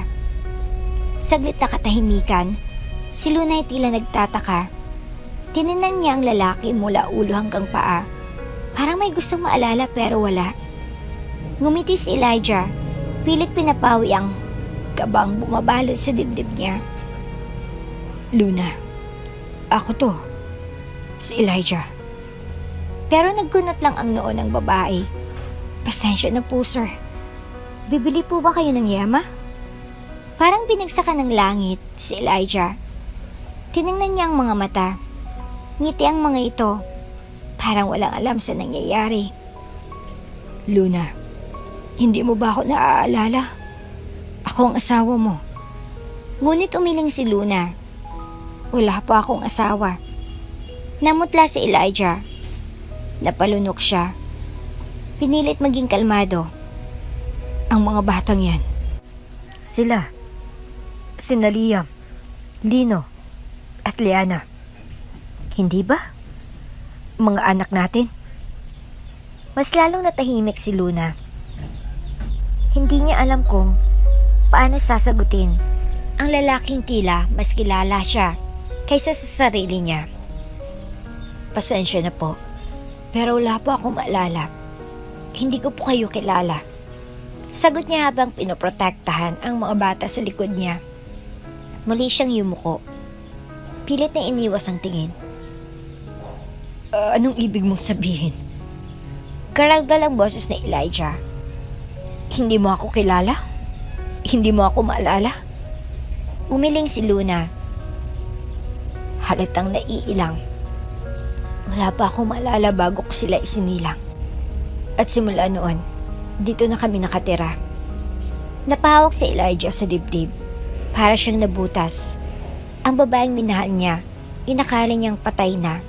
Saglit na katahimikan, si Luna ay tila nagtataka. Tinignan niya ang lalaki mula ulo hanggang paa. Parang may gustong maalala pero wala. Ngumiti si Elijah. Pilit pinapawi ang kabang bumabalot sa dibdib niya. Luna. Ako to. Si Elijah. Pero nagkunot lang ang noo ng babae. Pasensya na po, sir. Bibili po ba kayo ng yema? Parang binagsakan ng langit si Elijah. Tinignan niya ang mga mata. Ngiti ang mga ito. Parang walang alam sa nangyayari. Luna, hindi mo ba ako naaalala? Ako ang asawa mo. Ngunit umiling si Luna. Wala pa akong asawa. Namutla si Elijah. Napalunok siya. Pinilit maging kalmado. Ang mga batang yan. Sila. Sina Liam, Lino, at Liana. Hindi ba? Mga anak natin. Mas lalong natahimik si Luna. Hindi niya alam kung paano sasagutin ang lalaking tila mas kilala siya kaysa sa sarili niya. Pasensya na po. Pero wala po akong maalala. Hindi ko po kayo kilala. Sagot niya habang pinoprotektahan ang mga bata sa likod niya. Muli siyang yumuko. Pilit na iniwas ang tingin. Anong ibig mong sabihin? Karaggal ang boses ni Elijah. Hindi mo ako kilala? Hindi mo ako maalala? Umiling si Luna. Halatang naiilang. Wala pa akong maalala bago ko sila isinilang. At simula noon, dito na kami nakatira. Napahawak si Elijah sa dibdib. Para siyang nabutas. Ang babaeng minahal niya, inakala niyang patay na.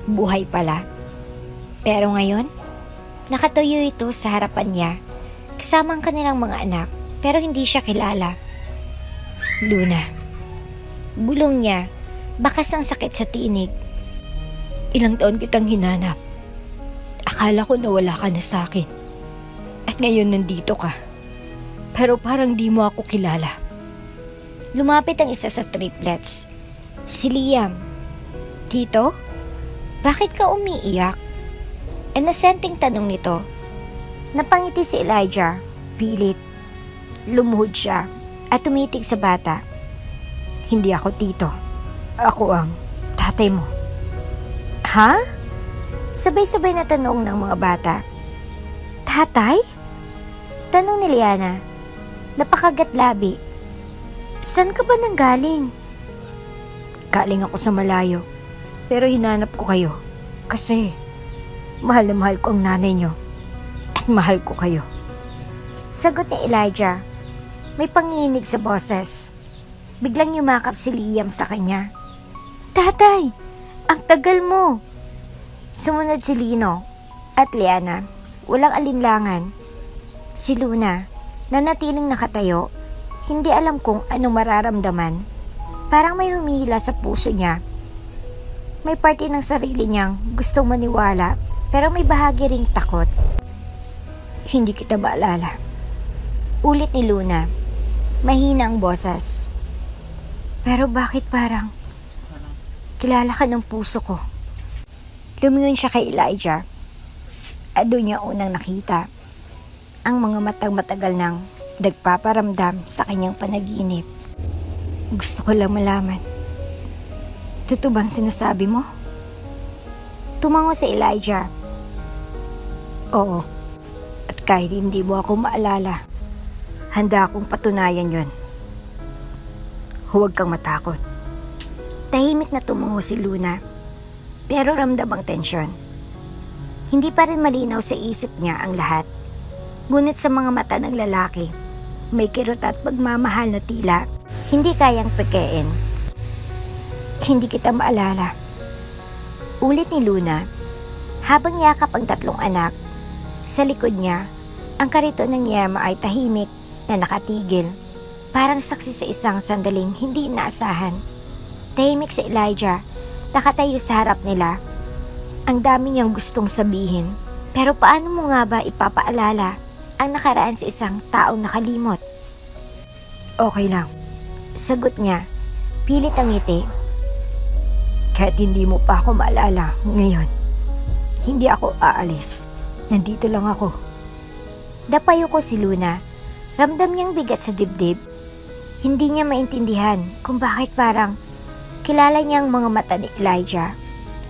Buhay pala. Pero ngayon, nakatuyo ito sa harapan niya. Kasama ang kanilang mga anak, pero hindi siya kilala. Luna. Bulong niya, bakas ang sakit sa tinig. Ilang taon kitang hinanap. Akala ko nawala ka na sa akin. At ngayon nandito ka. Pero parang di mo ako kilala. Lumapit ang isa sa triplets. Si Liam. Tito? Bakit ka umiiyak? Inosenteng tanong nito. Napangiti si Elijah. Pilit. Lumuhod siya at tumitig sa bata. Hindi ako tito. Ako ang tatay mo. Ha? Sabay-sabay na tanong ng mga bata. Tatay? Tanong ni Liana. Napakagat labi. Saan ka ba nanggaling? Galing ako sa malayo. Pero hinanap ko kayo. Kasi mahal na mahal ko ang nanay nyo. At mahal ko kayo. Sagot ni Elijah. May panginig sa boses. Biglang yumakap si Liam sa kanya. Tatay! Ang tagal mo! Sumunod si Lino at Liana. Walang alinlangan. Si Luna, na natiling nakatayo, hindi alam kung anong mararamdaman. Parang may humihila sa puso niya. May parte ng sarili niyang gustong maniwala, pero may bahagi ring takot. Hindi kita maalala. Ulit ni Luna. Mahina ang boses. Pero bakit parang kilala ka ng puso ko? Lumingon siya kay Elijah. At doon niya unang nakita ang mga matang matagal nang nagpaparamdam sa kanyang panaginip. Gusto ko lang malaman. Totoo bang sinasabi mo? Tumango si Elijah. Oo. Kahit hindi mo ako maalala, handa akong patunayan yon. Huwag kang matakot. Tahimik na tumungo si Luna, pero ramdam ang tensyon. Hindi pa rin malinaw sa isip niya ang lahat. Ngunit sa mga mata ng lalaki, may kirot at pagmamahal na tila hindi kayang pekein. Hindi kita maalala. Ulit ni Luna, habang yakap ang tatlong anak. Sa likod niya, ang kariton ng Yema ay tahimik na nakatigil, parang saksi sa isang sandaling hindi inaasahan. Tahimik si Elijah, nakatayo sa harap nila. Ang dami niyang gustong sabihin, pero paano mo nga ba ipapaalala ang nakaraan sa isang taong nakalimot? Okay lang, sagot niya, pilit ang ngiti. Kahit hindi mo pa ako maalala ngayon, hindi ako aalis. Nandito lang ako. Dapayo ko si Luna. Ramdam niyang bigat sa dibdib. Hindi niya maintindihan kung bakit parang kilala niya ang mga mata ni Elijah.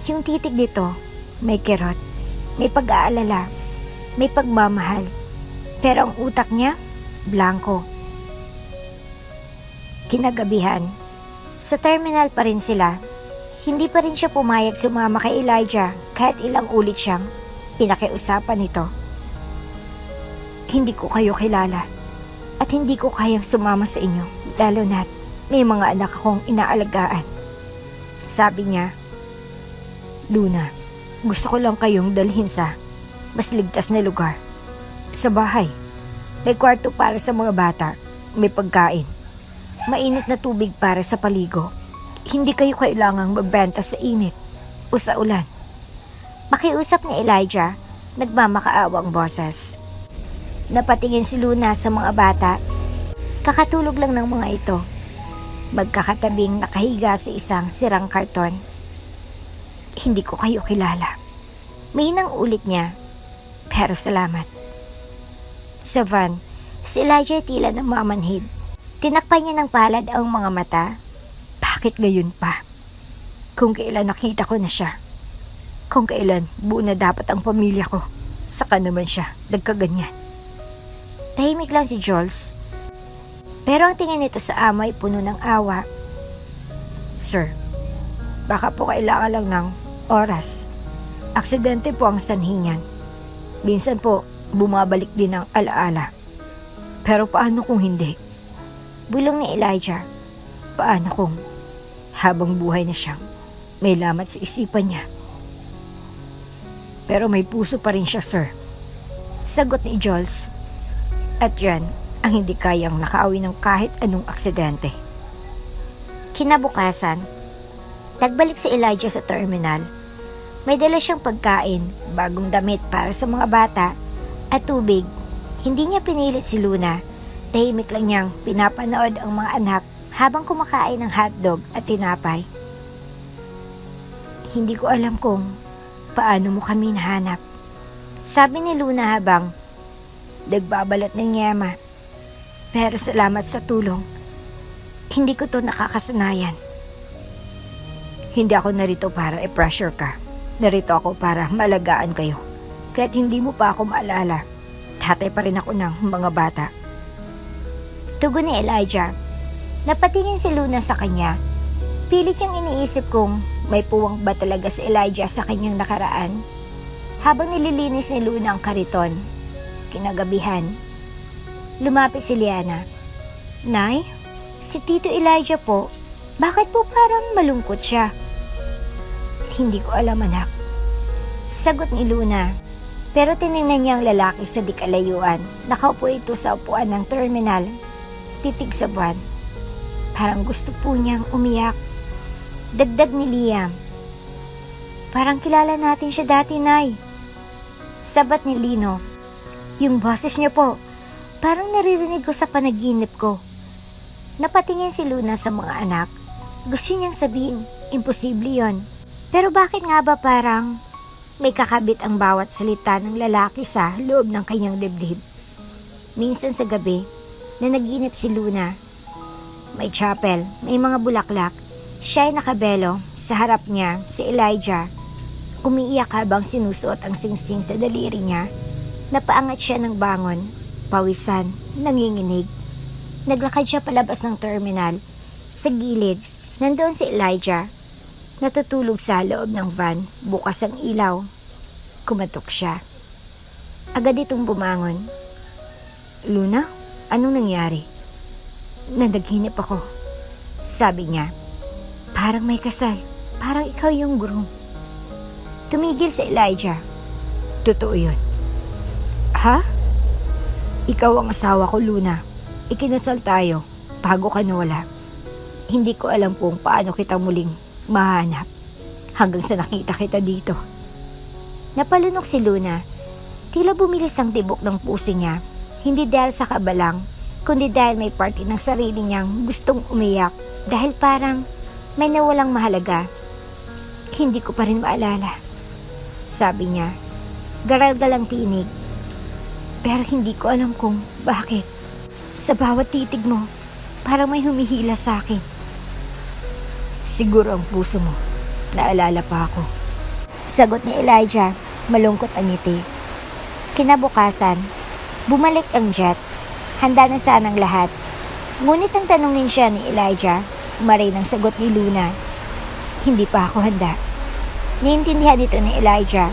Yung titig nito, may kirot, may pag-aalala, may pagmamahal. Pero ang utak niya, blanco. Kinagabihan, sa terminal pa rin sila. Hindi pa rin siya pumayag sumama kay Elijah kahit ilang ulit siyang pinakiusapan nito. Hindi ko kayo kilala at hindi ko kayang sumama sa inyo, lalo na't may mga anak akong inaalagaan. Sabi niya, Luna, gusto ko lang kayong dalhin sa mas ligtas na lugar. Sa bahay, may kwarto para sa mga bata, may pagkain, mainit na tubig para sa paligo. Hindi kayo kailangang magbenta sa init o sa ulan. Makiusap ni Elijah, nagmamakaawa ang boses. Napatingin si Luna sa mga bata. Kakatulog lang ng mga ito. Magkakatabing nakahiga sa isang sirang karton. Hindi ko kayo kilala. Mahinang ulit niya, pero salamat. Sa van, si Elijah tila namamanhid. Tinakpan niya ng palad ang mga mata. Bakit ngayon pa? Kung kailan nakita ko na siya. Kung kailan buo na dapat ang pamilya ko. Saka naman siya nagkaganyan. Tahimik lang si Jules. Pero ang tingin nito sa ama ay puno ng awa. Sir, baka po kailangan lang ng oras. Aksidente po ang sanhi niyan. Minsan po bumabalik din ang alaala. Pero paano kung hindi? Bulong ni Elijah. Paano kung habang buhay na siyang may lamat sa isipan niya? Pero may puso pa rin siya, sir. Sagot ni Jules. At yan ang hindi kayang nakaawi ng kahit anong aksidente. Kinabukasan, nagbalik si Elijah sa terminal. May dala siyang pagkain, bagong damit para sa mga bata, at tubig. Hindi niya pinilit si Luna. Tahimik lang niyang pinapanood ang mga anak habang kumakain ng hotdog at tinapay. Hindi ko alam kung paano mo kami nahanap, sabi ni Luna habang nagbabalot ng yema. Pero salamat sa tulong. Hindi ko to nakakasanayan. Hindi ako narito para i-pressure ka. Narito ako para malagaan kayo. Kahit hindi mo pa ako maalala, tatay pa rin ako ng mga bata. Tugon ni Elijah. Napatingin si Luna sa kanya. Pilit niyang iniisip kung may puwang ba talaga si Elijah sa kanyang nakaraan. Habang nililinis ni Luna ang kariton, kinagabihan, lumapit si Liana. Nay, si Tito Elijah po, bakit po parang malungkot siya? Hindi ko alam, anak. Sagot ni Luna. Pero tinignan niya ang lalaki sa di kalayuan. Nakaupo ito sa upuan ng terminal. Titig sa buwan. Parang gusto po niyang umiyak. Dagdag ni Liam. Parang kilala natin siya dati, Nay. Sabat ni Lino. Yung boses niya po, parang naririnig ko sa panaginip ko. Napatingin si Luna sa mga anak. Gusto niyang sabihin, imposible yon. Pero bakit nga ba parang may kakabit ang bawat salita ng lalaki sa loob ng kanyang dibdib? Minsan sa gabi, na naginip si Luna. May chapel, may mga bulaklak. Siya ay nakabelo, sa harap niya si Elijah. Umiiyak habang sinusuot ang singsing sa daliri niya. Napaangat siya ng bangon, pawisan, nanginginig. Naglakad siya palabas ng terminal. Sa gilid, nandoon si Elijah. Natutulog sa loob ng van, bukas ang ilaw. Kumatok siya. Agad itong bumangon. Luna, anong nangyari? Nanaginip ako. Sabi niya, parang may kasal, parang ikaw yung groom. Tumigil si Elijah. Totoo yun. Ha? Ikaw ang asawa ko, Luna. Ikinasal tayo bago ka nawala. Hindi ko alam kung paano kita muling mahanap hanggang sa nakita kita dito. Napalunok si Luna. Tila bumilis ang tibok ng puso niya. Hindi dahil sa kabalang, kundi dahil may parte ng sarili niyang gustong umiyak dahil parang may nawalang mahalaga. Hindi ko pa rin maalala. Sabi niya, garal-gal ang tinig. Pero hindi ko alam kung bakit. Sa bawat titig mo, parang may humihila sa akin. Siguro ang puso mo. Naalala pa ako. Sagot ni Elijah, malungkot ang ngiti. Kinabukasan, bumalik ang jet. Handa na sanang lahat. Ngunit nang tanungin siya ni Elijah, maray ng sagot ni Luna. Hindi pa ako handa. Naiintindihan dito ni Elijah.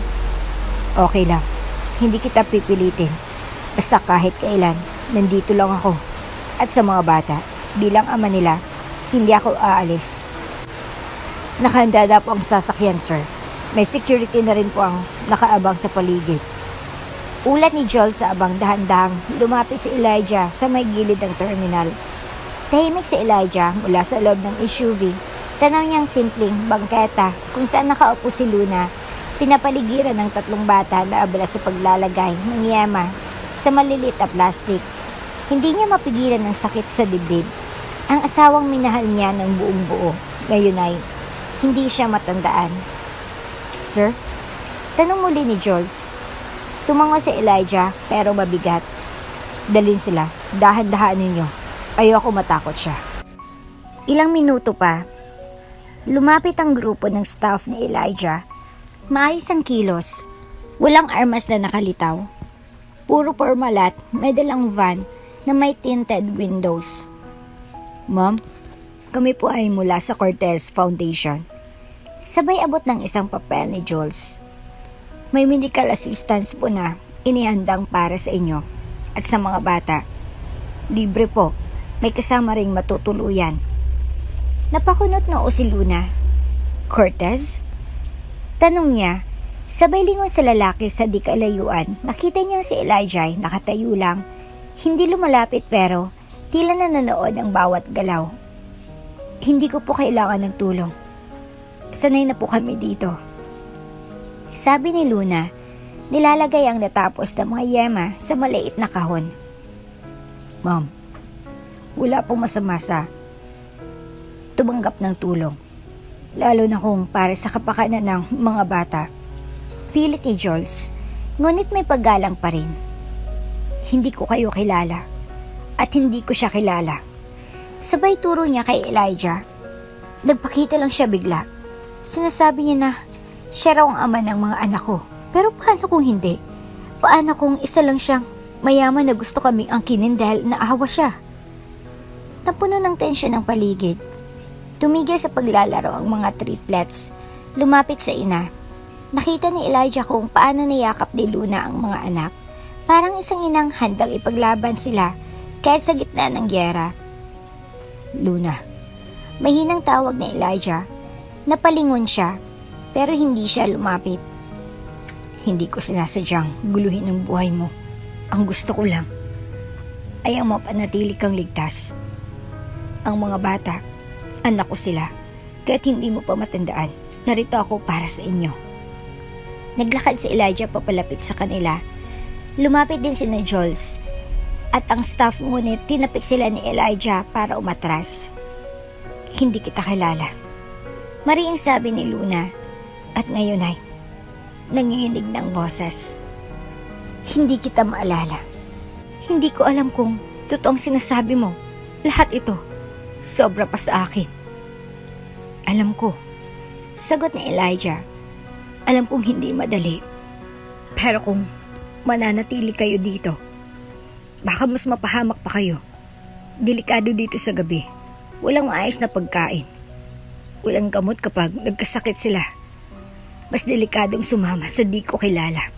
Okay lang. Hindi kita pipilitin. Basta kahit kailan, nandito lang ako. At sa mga bata, bilang ama nila, hindi ako aalis. Nakahanda na po ang sasakyan, sir. May security na rin po ang nakaabang sa paligid. Ulat ni Joel sa abang dahan-dahang lumapit si Elijah sa may gilid ng terminal. Tahimik si Elijah mula sa loob ng SUV. Tanaw niyang simpleng bangketa kung saan nakaupo si Luna. Pinapaligiran ng 3 bata na abala sa paglalagay ng yema sa malilit na plastic. Hindi niya mapigilan ng sakit sa dibdib. Ang asawang minahal niya ng buong buo. Ngayon ay hindi siya matandaan. Sir? Tanong muli ni Jules. Tumango si Elijah pero mabigat. Dalhin sila. Dahan-dahan ninyo. Ayoko matakot siya. Ilang minuto pa. Lumapit ang grupo ng staff ni Elijah. Maayos ang kilos. Walang armas na nakalitaw. Puro formal at may dalang van na may tinted windows. Ma'am, kami po ay mula sa Cortez Foundation. Sabay abot ng isang papel ni Jules. May medical assistance po na inihandang para sa inyo at sa mga bata. Libre po, may kasama ring matutuluyan. Napakunot noo si Luna. Cortez? Tanong niya. Sabay lingon sa lalaki sa di kalayuan. Nakita niya si Elijah nakatayo lang. Hindi lumalapit pero tila nanonood ang bawat galaw. Hindi ko po kailangan ng tulong. Sanay na po kami dito. Sabi ni Luna, nilalagay ang natapos na mga yema sa maliit na kahon. Ma'am, wala pong masama sa tumanggap ng tulong. Lalo na kung para sa kapakanan ng mga bata. Pilit ni Jules, ngunit may paggalang pa rin. Hindi ko kayo kilala at hindi ko siya kilala. Sabay turo niya kay Elijah. Nagpakita lang siya bigla. Sinasabi niya na siya raw ang ama ng mga anak ko. Pero paano kung hindi? Paano kung isa lang siyang mayaman na gusto kaming angkinin dahil naawa siya? Napuno ng tensyon ang paligid. Tumigil sa paglalaro ang mga triplets. Lumapit sa ina. Nakita ni Elijah kung paano niyakap ni Luna ang mga anak. Parang isang inang handang ipaglaban sila kahit sa gitna ng gyera. Luna. Mahinang tawag ni Elijah. Napalingon siya pero hindi siya lumapit. Hindi ko sinasadyang guluhin ang buhay mo. Ang gusto ko lang ay ang mapanatili kang ligtas. Ang mga bata, anak ko sila. Kahit hindi mo pa matandaan, narito ako para sa inyo. Naglakad si Elijah papalapit sa kanila. Lumapit din si Jules. At ang staff ngunit tinapik sila ni Elijah para umatras. Hindi kita kilala. Mariing sabi ni Luna. At ngayon ay nanginginig ng boses. Hindi kita maalala. Hindi ko alam kung totoong sinasabi mo. Lahat ito, sobra pa sa akin. Alam ko. Sagot ni Elijah. Alam kong hindi madali. Pero kung mananatili kayo dito. Baka mas mapahamak pa kayo. Delikado dito sa gabi. Walang maayos na pagkain. Walang gamot kapag nagkasakit sila. Mas delikadong sumama sa di ko kilala.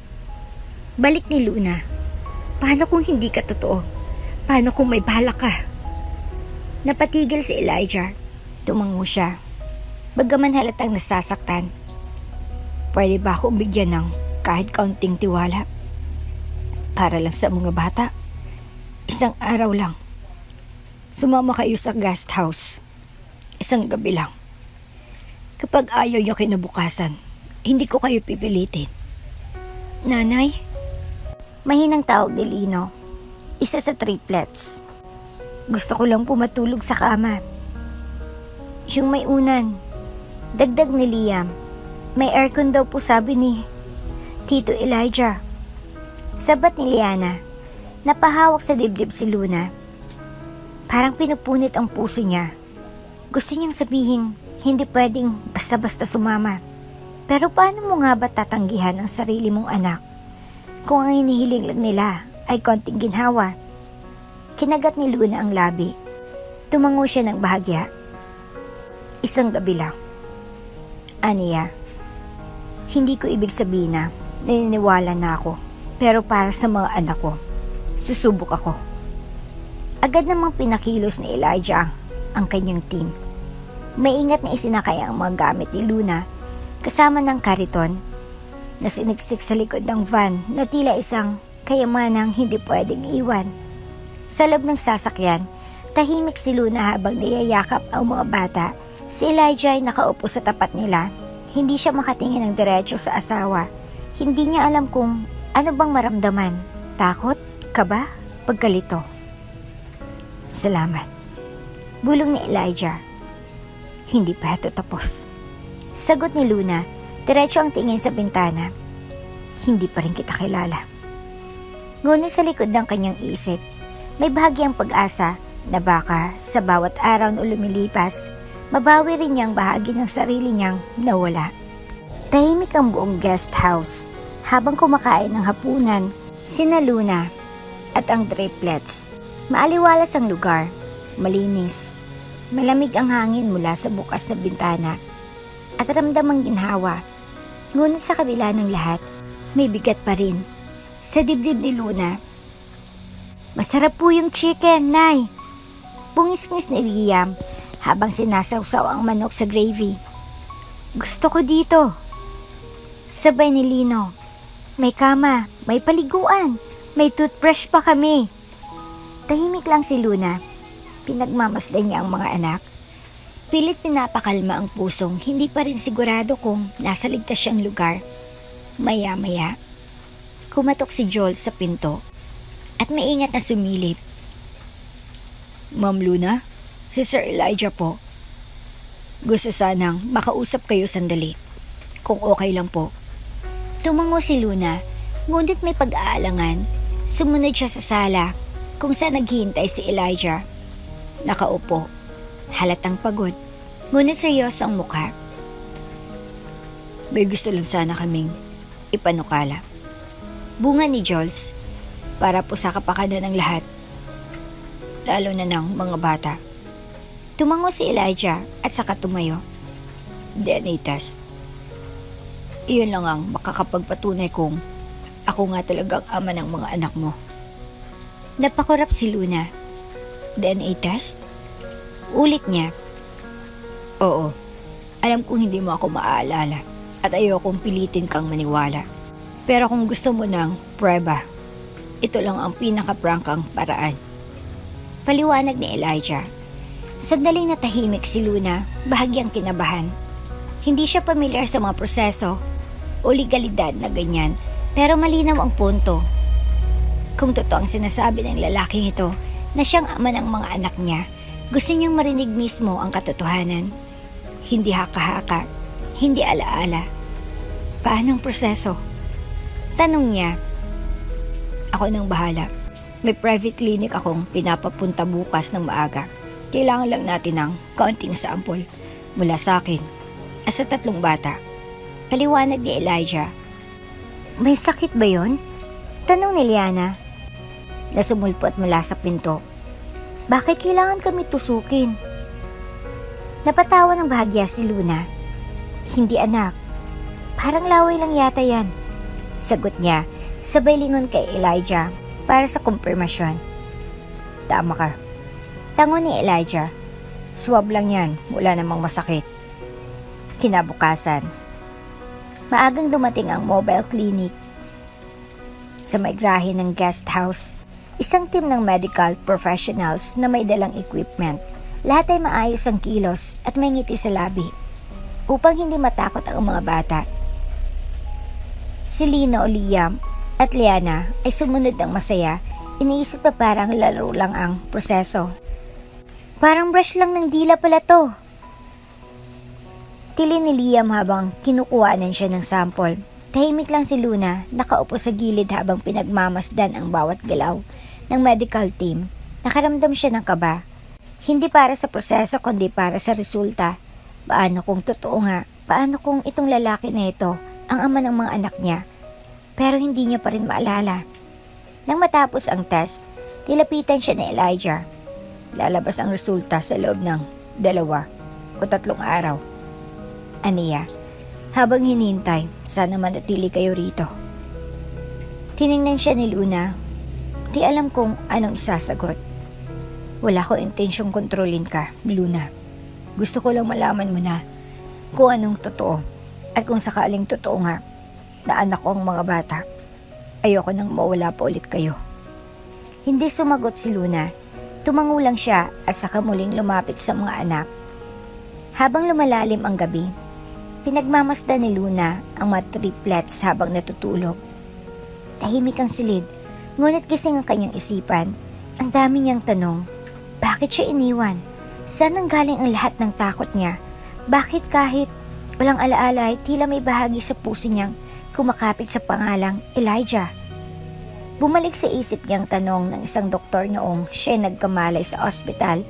Balik ni Luna. Paano kung hindi ka totoo? Paano kung may balak ka? Napatigil si Elijah. Tumango siya. Bagaman halatang nasasaktan. Pwede ba akong bigyan ng kahit kaunting tiwala? Para lang sa mga bata. Isang araw lang. Sumama kayo sa guest house. Isang gabi lang. Kapag ayaw nyo kinabukasan, hindi ko kayo pipilitin. Nanay? Mahinang tawag ni Lino. Isa sa triplets. Gusto ko lang pumatulog sa kama. Yung may unan. Dagdag ni Liam. May aircon daw po sabi ni Tito Elijah. Sabat ni Liana. Napahawak sa dibdib si Luna. Parang pinupunit ang puso niya. Gusto niyang sabihin, hindi pwedeng basta-basta sumama. Pero paano mo nga ba tatanggihan ang sarili mong anak kung ang hinihiling lang nila ay konting ginhawa? Kinagat ni Luna ang labi. Tumango siya ng bahagya. Isang gabi lang. Aniya, hindi ko ibig sabihin na naniniwala na ako. Pero para sa mga anak ko, susubok ako. Agad namang pinakilos ni Elijah ang kanyang team. Maingat na isinakay ang mga gamit ni Luna kasama ng kariton na siniksik sa likod ng van na tila isang kayamanang hindi pwedeng iwan. Sa loob ng sasakyan, tahimik si Luna habang niyayakap ang mga bata. Si Elijah ay nakaupo sa tapat nila. Hindi siya makatingin ng diretso sa asawa. Hindi niya alam kung ano bang maramdaman. Takot? Kaba? Pagkalito? Salamat. Bulong ni Elijah. Hindi pa ito tapos. Sagot ni Luna, diretso ang tingin sa bintana. Hindi pa rin kita kilala. Ngunit sa likod ng kanyang isip, may bahagyang pag-asa na baka sa bawat araw na lumilipas, mabawi rin niyang bahagi ng sarili niyang nawala. Tahimik ang buong guest house habang kumakain ng hapunan, sina Luna at ang triplets. Maaliwalas ang lugar, malinis, malamig ang hangin mula sa bukas na bintana at ramdam ang ginhawa. Ngunit sa kabila ng lahat, may bigat pa rin. Sa dibdib ni Luna, masarap po yung chicken, Nay. Bungis-ngis ni Liam habang sinasawsaw ang manok sa gravy. Gusto ko dito. Sabay ni Lino, may kama, may paliguan, may toothbrush pa kami. Tahimik lang si Luna. Pinagmamasdan niya ang mga anak. Pilit pinapakalma ang pusong hindi pa rin sigurado kung nasa ligtas siyang lugar. Maya-maya, kumatok si Joel sa pinto at maingat na sumilip. Ma'am Luna, si Sir Elijah po. Gusto sanang makausap kayo sandali. Kung okay lang po. Tumango si Luna, ngunit may pag-aalangan. Sumunod siya sa sala kung saan naghihintay si Elijah. Nakaupo, halatang pagod, ngunit seryoso ang mukha. May gusto lang sana kaming ipanukala. Bunga ni Jules, para po sa kapakanan ng lahat, lalo na ng mga bata. Tumango si Elijah at saka tumayo. DNA test. Iyon lang ang makakapagpatunay kung ako nga talagang ama ng mga anak mo. Napakurap si Luna. DNA test? Ulit niya. Oo, alam kong hindi mo ako maaalala at ayokong pilitin kang maniwala. Pero kung gusto mo ng prueba, ito lang ang pinaka-prangkang paraan. Paliwanag ni Elijah. Sandaling natahimik si Luna, bahagyang kinabahan. Hindi siya pamilyar sa mga proseso o legalidad na ganyan, pero malinaw ang punto. Kung totoo ang sinasabi ng lalaking ito na siyang ama ng mga anak niya, gusto niyang marinig mismo ang katotohanan. Hindi haka-haka, hindi alaala. Paano ang proseso? Tanong niya. Ako nang bahala. May private clinic akong pinapapunta bukas ng maaga. Kailangan lang natin ng kaunting sample mula sa akin at sa 3 bata. Paliwanag ni Elijah. May sakit ba yon? Tanong ni Liana na sumulpot mula sa pinto. Bakit kailangan kami tusukin? Napatawa ng bahagya si Luna. Hindi anak, parang laway lang yata yan. Sagot niya, sabay lingon kay Elijah para sa kumpirmasyon. Tama ka. Tango ni Elijah, swab lang yan, wala namang masakit. Kinabukasan, maagang dumating ang mobile clinic. Sa may grahe ng guest house, isang team ng medical professionals na may dalang equipment. Lahat ay maayos ang kilos at may ngiti sa labi upang hindi matakot ang mga bata. Si Lino, Liam at Liana ay sumunod ng masaya. Iniisip pa parang laro lang ang proseso. Parang brush lang ng dila pala to. Tili ni Liam habang kinukuhanan siya ng sample. Tahimik lang si Luna, nakaupo sa gilid habang pinagmamasdan ang bawat galaw ng medical team. Nakaramdam siya ng kaba. Hindi para sa proseso kundi para sa resulta. Paano kung totoo nga? Paano kung itong lalaki na ito ang ama ng mga anak niya? Pero hindi niya pa rin maalala. Nang matapos ang test, tilapitan siya ni Elijah. Lalabas ang resulta sa loob ng 2 o 3 araw. Aniya, habang hinintay, sana manatili kayo rito. Tiningnan siya ni Luna. Di alam kung anong isasagot. Wala ko intensyong kontrolin ka, Luna. Gusto ko lang malaman mo na kung anong totoo at kung sakaling totoo nga na anak ko ang mga bata. Ayoko nang mawala pa ulit kayo. Hindi sumagot si Luna. Tumango lang siya at saka muling lumapit sa mga anak. Habang lumalalim ang gabi, pinagmamasdan ni Luna ang mga triplets habang natutulog. Tahimik ang silid, ngunit gising ang kanyang isipan. Ang dami niyang tanong. Bakit siya iniwan? Saan nanggaling ang lahat ng takot niya? Bakit kahit walang alaala ay tila may bahagi sa puso niyang kumakapit sa pangalang Elijah? Bumalik sa isip niyang tanong ng isang doktor noong siya nagkamalay sa ospital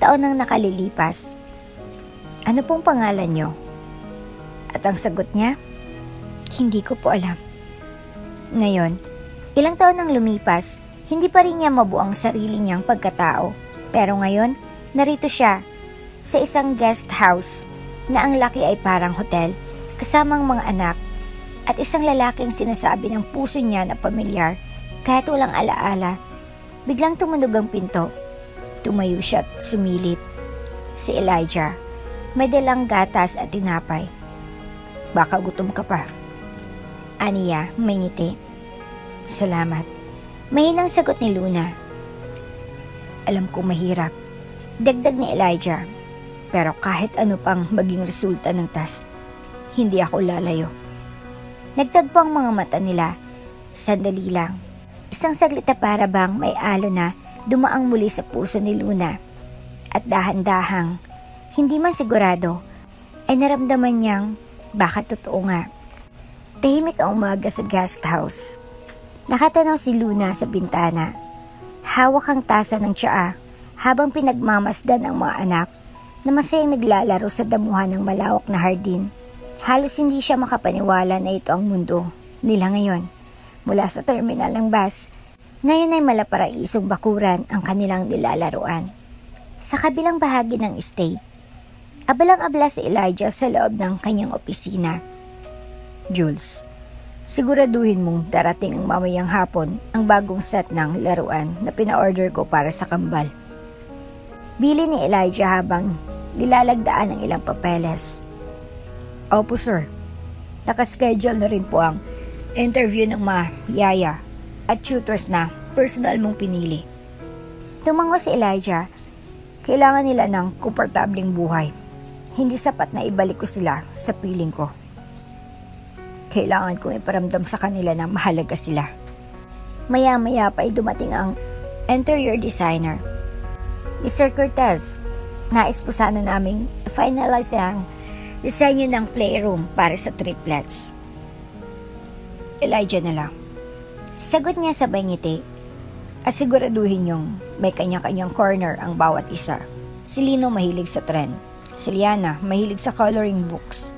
taon nang nakalilipas. Ano pong pangalan niyo? At ang sagot niya, hindi ko po alam. Ngayon, ilang taon nang lumipas, hindi pa rin niya mabuo ang sarili niyang pagkatao. Pero ngayon, narito siya sa isang guest house na ang laki ay parang hotel, kasamang mga anak at isang lalaking sinasabi ng puso niya na pamilyar kahit walang alaala. Biglang tumunog ang pinto. Tumayo siya at sumilip. Si Elijah, may dalang gatas at tinapay. Baka gutom ka pa. Aniya, may ngiti. Salamat. Mahinang sagot ni Luna. Alam kong mahirap. Dagdag ni Elijah. Pero kahit ano pang maging resulta ng test, hindi ako lalayo. Nagtagpo ang mga mata nila. Sandali lang. Isang saglit na para bang may alo na dumaang muli sa puso ni Luna. At dahan-dahang, hindi man sigurado, ay naramdaman niyang baka totoo nga. Tahimik ang umaga sa guest house. Nakatanaw si Luna sa bintana. Hawak ang tasa ng tsaa habang pinagmamasdan ang mga anak na masayang naglalaro sa damuhan ng malawak na hardin. Halos hindi siya makapaniwala na ito ang mundo nila ngayon. Mula sa terminal ng bus, ngayon ay malaparaisong bakuran ang kanilang nilalaruan. Sa kabilang bahagi ng estate, abalang-abala si Elijah sa loob ng kanyang opisina. Jules, siguraduhin mong darating ang mamayang hapon ang bagong set ng laruan na pina-order ko para sa kambal. Bili ni Elijah habang nilalagdaan ng ilang papeles. Opo sir, nakaschedule na rin po ang interview ng mga yaya at tutors na personal mong pinili. Tumango si Elijah. Kailangan nila ng komportabling buhay. Hindi sapat na ibalik ko sila sa piling ko. Kailangan kong iparamdam sa kanila na mahalaga sila. Maya-maya pa ay dumating ang interior designer. Mr. Cortez, nais po sana naming finalize ang disenyo ng playroom para sa triplets. Elijah na lang. Sagot niya sabay ngiti. At siguraduhin yung may kanya-kanyang corner ang bawat isa. Si Lino mahilig sa trend. Si Liana mahilig sa coloring books.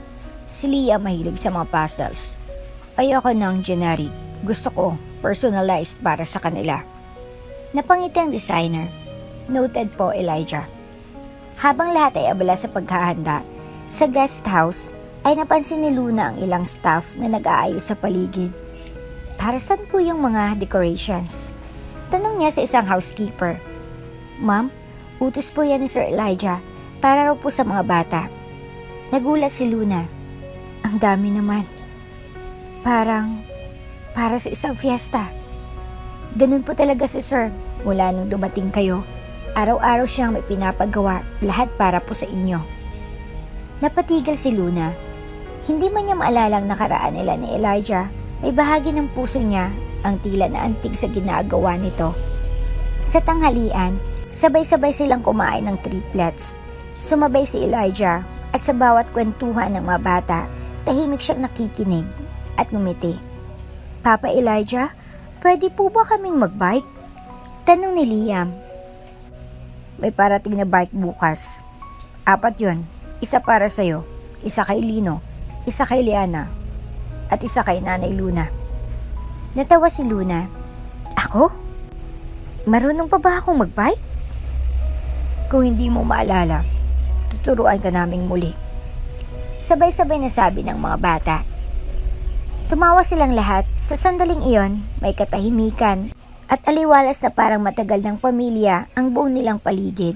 Si Lia mahilig sa mga puzzles. Ayoko ng generic. Gusto ko personalized para sa kanila. Napangiti ang designer. Noted po, Elijah. Habang lahat ay abala sa paghahanda, sa guest house ay napansin ni Luna ang ilang staff na nag-aayos sa paligid. Para saan po yung mga decorations? Tanong niya sa isang housekeeper. Ma'am, utos po yan ni Sir Elijah para raw po sa mga bata. Nagulat si Luna. Ang dami naman. Para sa isang fiesta. Ganun po talaga si Sir. Mula nung dumating kayo, araw-araw siyang may pinapagawa, lahat para po sa inyo. Napatigil si Luna. Hindi man niya maalalang nakaraan nila ni Elijah, may bahagi ng puso niya ang tila na antig sa ginagawa nito. Sa tanghalian, sabay-sabay silang kumain ng triplets. Sumabay si Elijah at sa bawat kwentuhan ng mga bata, tahimik siyang nakikinig at ngumiti. Papa Elijah, pwede po ba kaming magbike? Tanong ni Liam. May parating na bike bukas. 4 yon. Isa para sa'yo, isa kay Lino, isa kay Liana, at isa kay Nanay Luna. Natawa si Luna. Ako? Marunong pa ba akong magbike? Kung hindi mo maalala, tuturuan ka naming muli. Sabay-sabay na sabi ng mga bata. Tumawa silang lahat. Sa sandaling iyon, may katahimikan at aliwalas na parang matagal ng pamilya ang buong nilang paligid.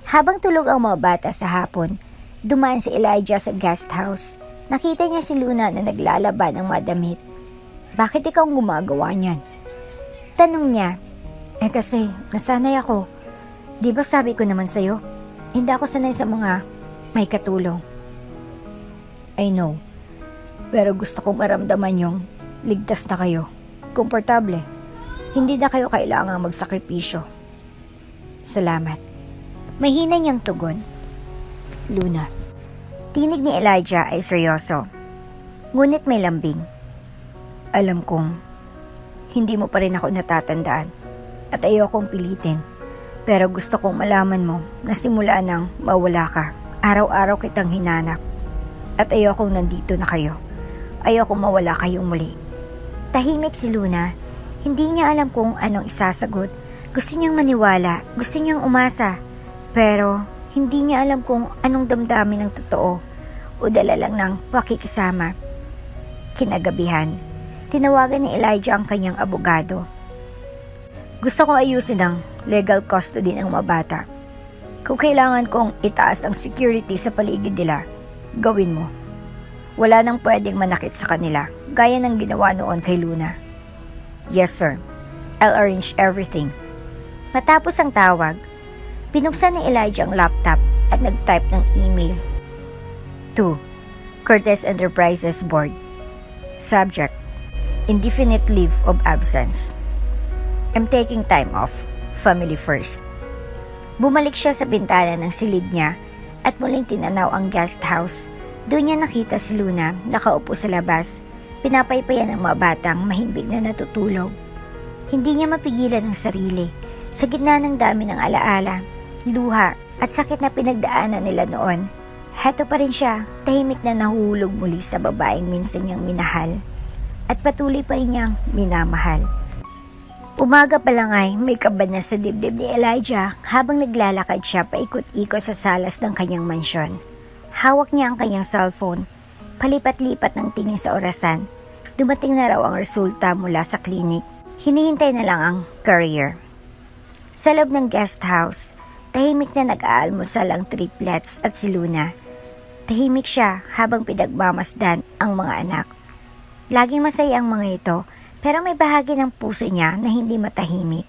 Habang tulog ang mga bata sa hapon, dumaan si Elijah sa guest house. Nakita niya si Luna na naglalaban ng mga damit. Bakit ikaw gumagawa niyan? Tanong niya. Kasi nasanay ako. Di ba sabi ko naman sa'yo, hindi ako sanay sa mga may katulong. I know. Pero gusto kong maramdaman yung ligtas na kayo. Komportable. Hindi na kayo kailangang magsakripisyo. Salamat. Mahina niyang tugon. Luna. Tinig ni Elijah ay seryoso. Ngunit may lambing. Alam kong hindi mo pa rin ako natatandaan at ayokong pilitin. Pero gusto kong malaman mo na simula nang mawala ka, araw-araw kitang hinanap. At ayokong nandito na kayo. Ayokong mawala kayong muli. Tahimik si Luna. Hindi niya alam kung anong isasagot. Gusto niyang maniwala, gusto niyang umasa. Pero hindi niya alam kung anong damdamin ng totoo o dala lang ng pakikisama. Kinagabihan, tinawagan ni Elijah ang kanyang abogado. Gusto kong ayusin ang legal custody ng mga bata. Kung kailangan kong itaas ang security sa paligid nila, gawin mo. Wala nang pwedeng manakit sa kanila, gaya ng ginawa noon kay Luna. Yes, sir. I'll arrange everything. Matapos ang tawag, pinuksan ni Elijah ang laptop at nag-type ng email. To Curtis Enterprises Board. Subject: Indefinite leave of absence. I'm taking time off. Family first. Bumalik siya sa bintana ng silid niya at muling tinanaw ang guest house. Doon niya nakita si Luna nakaupo sa labas. Pinapaypayan ng mga batang mahimbing na natutulog. Hindi niya mapigilan ang sarili. Sa gitna ng dami ng alaala, luha at sakit na pinagdaanan nila noon, heto pa rin siya, tahimik na nahuhulog muli sa babaeng minsan niyang minahal. At patuloy pa rin niyang minamahal. Umaga pa lang ay may kaba na sa dibdib ni Elijah habang naglalakad siya paikot-ikot sa salas ng kanyang mansyon. Hawak niya ang kanyang cellphone. Palipat-lipat ng tingin sa orasan. Dumating na raw ang resulta mula sa klinik. Hinihintay na lang ang courier. Sa loob ng guest house, tahimik na nag-aalmusal ang triplets at si Luna. Tahimik siya habang pinagmamasdan ang mga anak. Laging masaya ang mga ito, pero may bahagi ng puso niya na hindi matahimik.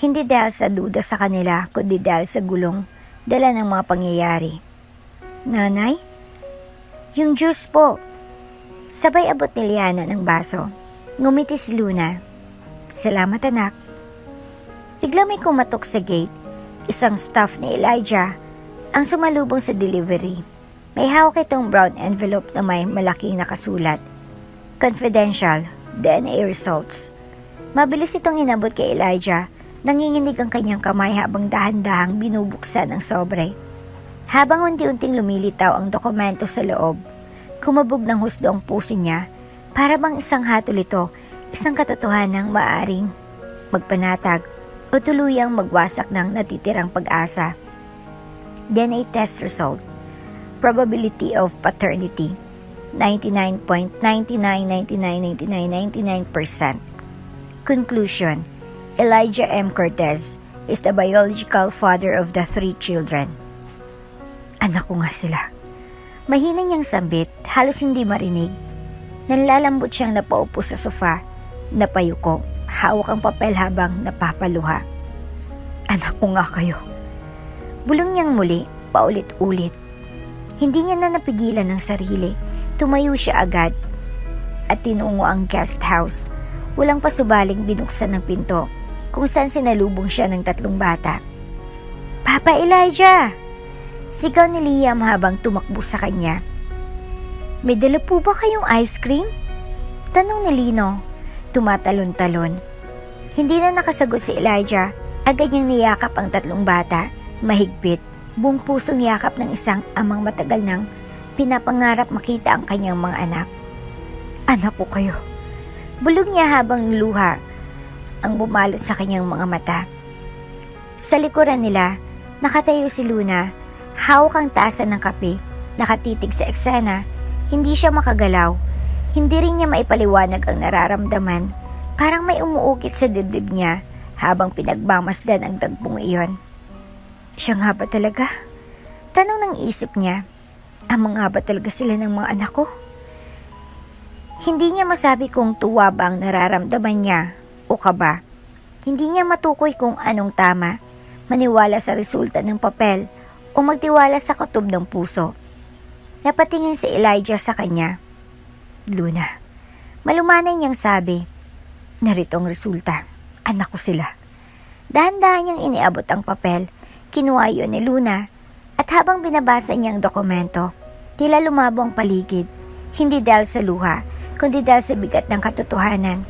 Hindi dahil sa duda sa kanila, kundi dahil sa gulong dala ng mga pangyayari. Nanay? Yung juice po. Sabay abot ni Liana ng baso. Ngumiti si Luna. Salamat anak. Bigla may kumatok sa gate. Isang staff ni Elijah ang sumalubong sa delivery. May hawak itong brown envelope na may malaking nakasulat. Confidential, DNA results. Mabilis itong inabot kay Elijah. Nanginginig ang kanyang kamay habang dahan-dahang binubuksan ang sobre. Habang unti-unting lumilitaw ang dokumento sa loob, kumabog ng husdo ang puso niya. Para bang isang hatol ito, Isang katotohanang maaring magpanatag o tuluyang magwasak ng natitirang pag-asa. DNA test result. Probability of paternity 99.99999999%. Conclusion. Elijah M. Cortez is the biological father of the 3 children. Anak ko nga sila. Mahina niyang sambit, halos hindi marinig. Nanlalambot siyang napaupo sa sofa, napayuko, hawak ang papel habang napapaluha. Anak ko nga kayo. Bulong niyang muli, paulit-ulit. Hindi niya na napigilan ng sarili. Tumayo siya agad at tinungo ang guest house. Walang pasubaling binuksan ng pinto kung saan sinalubong siya ng 3 bata. Papa Elijah! Sigaw ni Liam habang tumakbo sa kanya. May dala po ba kayong ice cream? Tanong ni Lino, tumatalon-talon. Hindi na nakasagot si Elijah, agad niyang niyakap ang 3 bata, mahigpit, buong pusong yakap ng isang amang matagal nang pinapangarap makita ang kanyang mga anak. Anak ko kayo. Bulog niya habang luha ang bumalot sa kanyang mga mata. Sa likuran nila, nakatayo si Luna, hawak ang tasa ng kape, nakatitig sa eksena. Hindi siya makagalaw. Hindi rin niya maipaliwanag ang nararamdaman. Parang may umuukit sa dibdib niya habang pinagmamasdan ang dagpong iyon. Siya nga ba talaga? Tanong ng isip niya. Ama nga ba talaga sila ng mga anak ko? Hindi niya masabi kung tuwa ba ang nararamdaman niya o kaba. Hindi niya matukoy kung anong tama, maniwala sa resulta ng papel o magtiwala sa katob ng puso. Napatingin si Elijah sa kanya. Luna, malumanay niyang sabi, narito ang resulta, anak ko sila. Dahan-dahan niyang iniabot ang papel, kinuha yun ni Luna, at habang binabasa niya ang dokumento, tila lumabo ang paligid, hindi dahil sa luha, kundi dahil sa bigat ng katotohanan.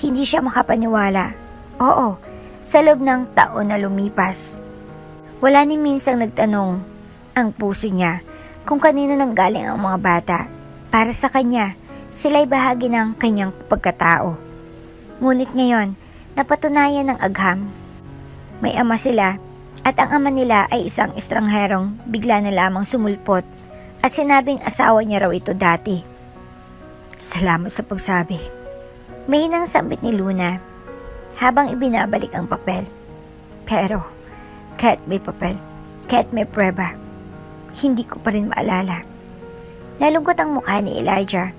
Hindi siya makapaniwala. Oo, sa loob ng taon na lumipas. Wala ni minsang nagtanong ang puso niya kung kanino nanggaling ang mga bata. Para sa kanya, sila'y bahagi ng kanyang pagkatao. Ngunit ngayon, napatunayan ng agham. May ama sila at ang ama nila ay isang estrangherong bigla na lamang sumulpot at sinabing asawa niya raw ito dati. Salamat sa pagsabi. Mahinang sambit ni Luna habang ibinabalik ang papel. Pero, kahit may papel, kahit may prueba, hindi ko pa rin maalala. Nalungkot ang mukha ni Elijah.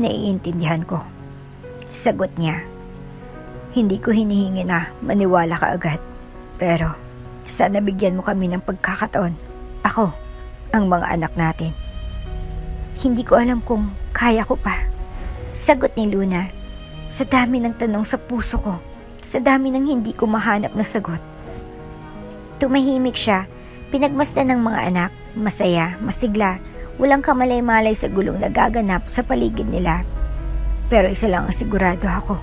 Naiintindihan ko. Sagot niya. Hindi ko hinihingi na maniwala ka agad. Pero, sana bigyan mo kami ng pagkakataon. Ako, ang mga anak natin. Hindi ko alam kung kaya ko pa. Sagot ni Luna. Sa dami ng tanong sa puso ko, sa dami ng hindi ko mahanap na sagot. Tumahimik siya, pinagmasdan ng mga anak, masaya, masigla, walang kamalay-malay sa gulong nagaganap sa paligid nila. Pero isa lang ang sigurado ako.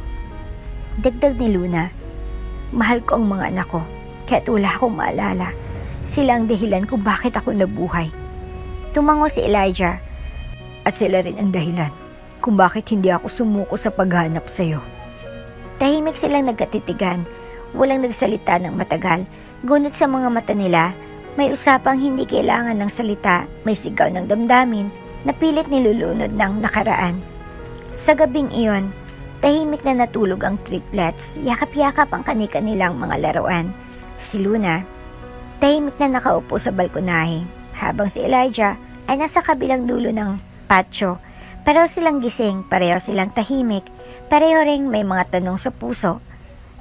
Dagdag ni Luna, mahal ko ang mga anak ko, kaya't wala akong maalala. Sila ang dahilan kung bakit ako nabuhay. Tumango si Elijah, at sila rin ang dahilan kung bakit hindi ako sumuko sa paghanap sa'yo. Tahimik silang nagkatitigan, walang nagsalita ng matagal, ngunit sa mga mata nila, may usapang hindi kailangan ng salita, may sigaw ng damdamin na pilit nilulunod ng nakaraan. Sa gabing iyon, tahimik na natulog ang triplets, yakap-yakap ang kani-kanilang mga laruan. Si Luna, tahimik na nakaupo sa balkonahe, habang si Elijah ay nasa kabilang dulo ng patio. Pareho silang gising, pareho silang tahimik, pareho ring may mga tanong sa puso.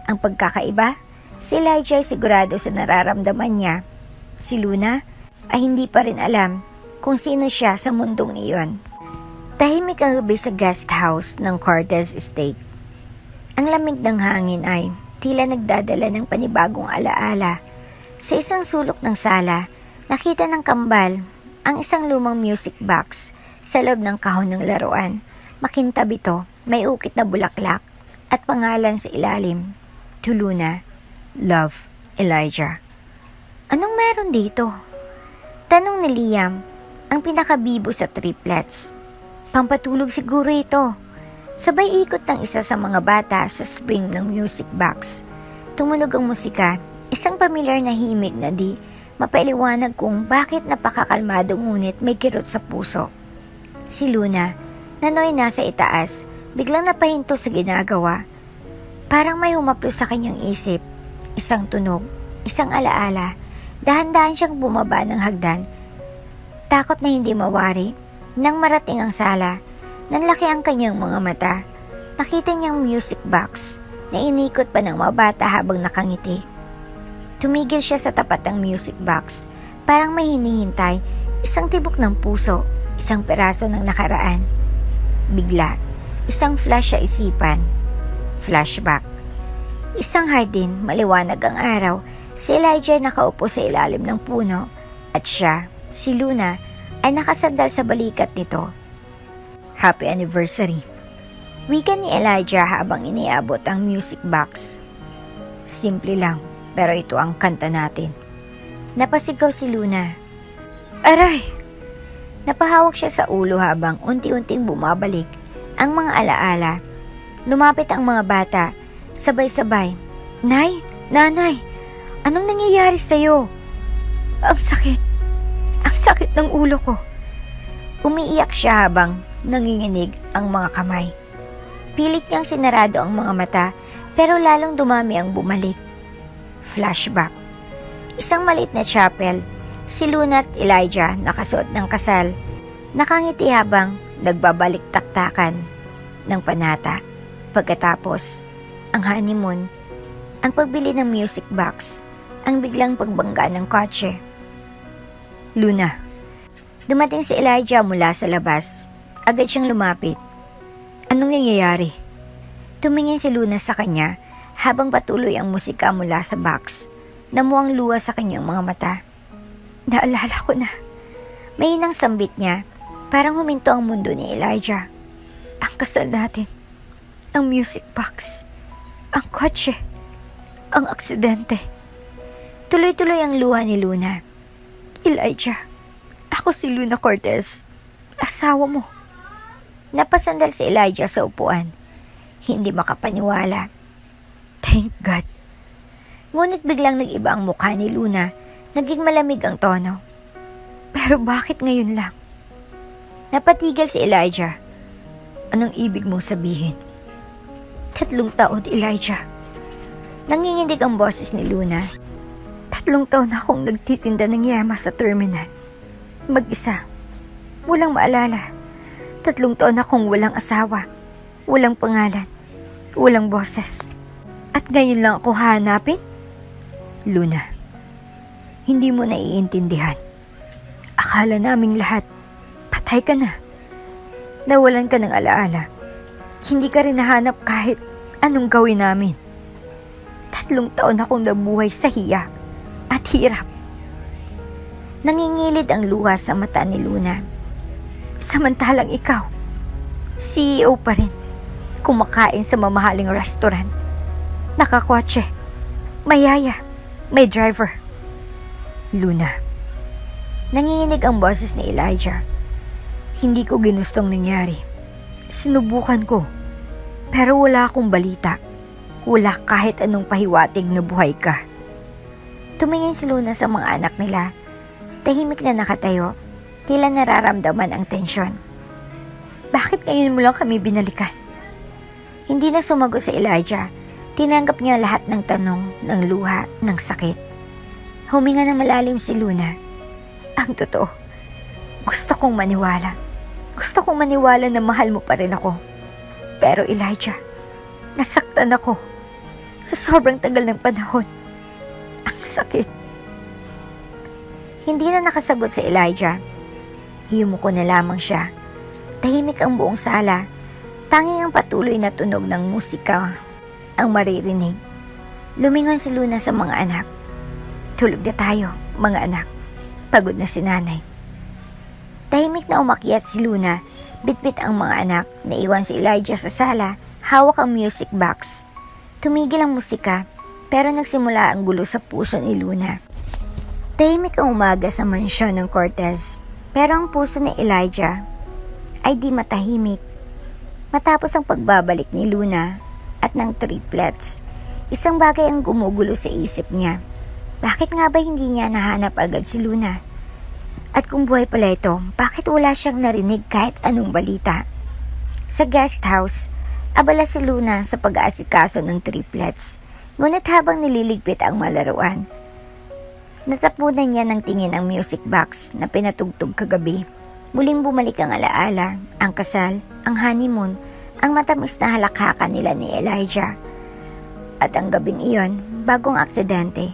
Ang pagkakaiba, si Elijah ay sigurado sa nararamdaman niya. Si Luna ay hindi pa rin alam kung sino siya sa mundong iyon. Tahimik ang gabi sa guest house ng Cortez Estate. Ang lamig ng hangin ay tila nagdadala ng panibagong alaala. Sa isang sulok ng sala, nakita ng kambal ang isang lumang music box sa loob ng kahon ng laruan. Makintab ito, may ukit na bulaklak at pangalan sa ilalim. To Luna, Love, Elijah. Anong meron dito? Tanong ni Liam, ang pinakabibo sa triplets. Pampatulog siguro ito. Sabay ikot ng isa sa mga bata sa spring ng music box. Tumunog ang musika, isang pamilyar na himig na di mapailiwanag kung bakit napakakalmado ngunit may kirot sa puso. Si Luna, nanoy nasa itaas, biglang napahinto sa ginagawa. Parang may humaplo sa kanyang isip, isang tunog, isang alaala. Dahan-dahan siyang bumaba ng hagdan. Takot na hindi mawari. Nang marating ang sala, nanlaki ang kanyang mga mata. Nakita niyang music box na inikot pa ng mga bata habang nakangiti. Tumigil siya sa tapat ng music box. Parang may hinihintay, isang tibok ng puso, isang peraso ng nakaraan. Bigla, isang flash sa isipan. Flashback. Isang hardin, maliwanag ang araw. Si Elijah nakaupo sa ilalim ng puno at siya, si Luna, ay nakasandal sa balikat nito. Happy anniversary. Wika ni Elijah habang iniabot ang music box. Simple lang, pero ito ang kanta natin. Napasigaw si Luna. Aray! Napahawak siya sa ulo habang unti-unting bumabalik ang mga alaala. Lumapit ang mga bata, sabay-sabay. Nay! Nanay! Anong nangyayari sa'yo? Ang sakit. Ang sakit ng ulo ko. Umiiyak siya habang nanginginig ang mga kamay. Pilit niyang sinarado ang mga mata pero lalong dumami ang bumalik. Flashback. Isang maliit na chapel. Si Luna at Elijah nakasuot ng kasal. Nakangiti habang nagbabalik taktakan ng panata. Pagkatapos, ang honeymoon, ang pagbili ng music box, ang biglang pagbangga ng kotse. Luna. Dumating si Elijah mula sa labas. Agad siyang lumapit. Anong nangyayari? Tumingin si Luna sa kanya habang patuloy ang musika mula sa box. Namuang luha sa kanyang mga mata. Naalala ko na. Mahinang sambit niya. Parang huminto ang mundo ni Elijah. Ang kasal natin. Ang music box. Ang kotse. Ang aksidente. Tuloy-tuloy ang luha ni Luna. Elijah, ako si Luna Cortez. Asawa mo. Napasandal si Elijah sa upuan. Hindi makapaniwala. Thank God. Ngunit biglang nag-iba ang mukha ni Luna. Naging malamig ang tono. Pero bakit ngayon lang? Napatigil si Elijah. Anong ibig mong sabihin? 3 taon, Elijah. Nanginginig ang boses ni Luna. 3 taon akong nagtitinda ng yama sa terminal. Mag-isa. Walang maalala. 3 taon akong walang asawa. Walang pangalan. Walang boses. At ngayon lang ako hanapin? Luna, hindi mo naiintindihan. Akala naming lahat, patay ka na. Nawalan ka ng alaala. Hindi ka rin nahanap kahit anong gawin namin. 3 taon akong nabuhay sa hiya at hirap. Nangingilid ang luha sa mata ni Luna. Samantalang ikaw, CEO pa rin, kumakain sa mamahaling restaurant, nakakotse, mayaya, may driver. Luna, nanginginig ang boses ni Elijah. Hindi ko ginustong nangyari. Sinubukan ko, pero wala akong balita. Wala kahit anong pahiwatig na buhay ka. Tumingin si Luna sa mga anak nila. Tahimik na nakatayo, tila nararamdaman ang tensyon. Bakit ngayon mo lang kami binalikan? Hindi na sumagot si Elijah. Tinanggap niya lahat ng tanong, ng luha, ng sakit. Huminga na malalim si Luna. Ang totoo, gusto kong maniwala. Gusto kong maniwala na mahal mo pa rin ako. Pero Elijah, nasaktan ako. Sa sobrang tagal ng panahon. Ang sakit. Hindi na nakasagot si Elijah. Hiyumuko na lamang siya. Tahimik ang buong sala. Tanging ang patuloy na tunog ng musika ang maririnig. Lumingon si Luna sa mga anak. Tulog na tayo, mga anak. Pagod na si nanay. Tahimik na umakyat si Luna. Bitbit ang mga anak. Naiwan si Elijah sa sala. Hawak ang music box. Tumigil ang musika. Pero nagsimula ang gulo sa puso ni Luna. Tahimik ang umaga sa mansyon ng Cortez. Pero ang puso ni Elijah ay di matahimik. Matapos ang pagbabalik ni Luna at ng triplets, isang bagay ang gumugulo sa isip niya. Bakit nga ba hindi niya nahanap agad si Luna? At kung buhay pala ito, bakit wala siyang narinig kahit anong balita? Sa guest house, abala si Luna sa pag-aasikaso ng triplets. Ngunit habang nililigpit ang malaruan, natapunan niya ng tingin ang music box na pinatugtog kagabi. Muling bumalik ang alaala, ang kasal, ang honeymoon, ang matamis na halakhakan nila ni Elijah. At ang gabing iyon, bagong aksidente,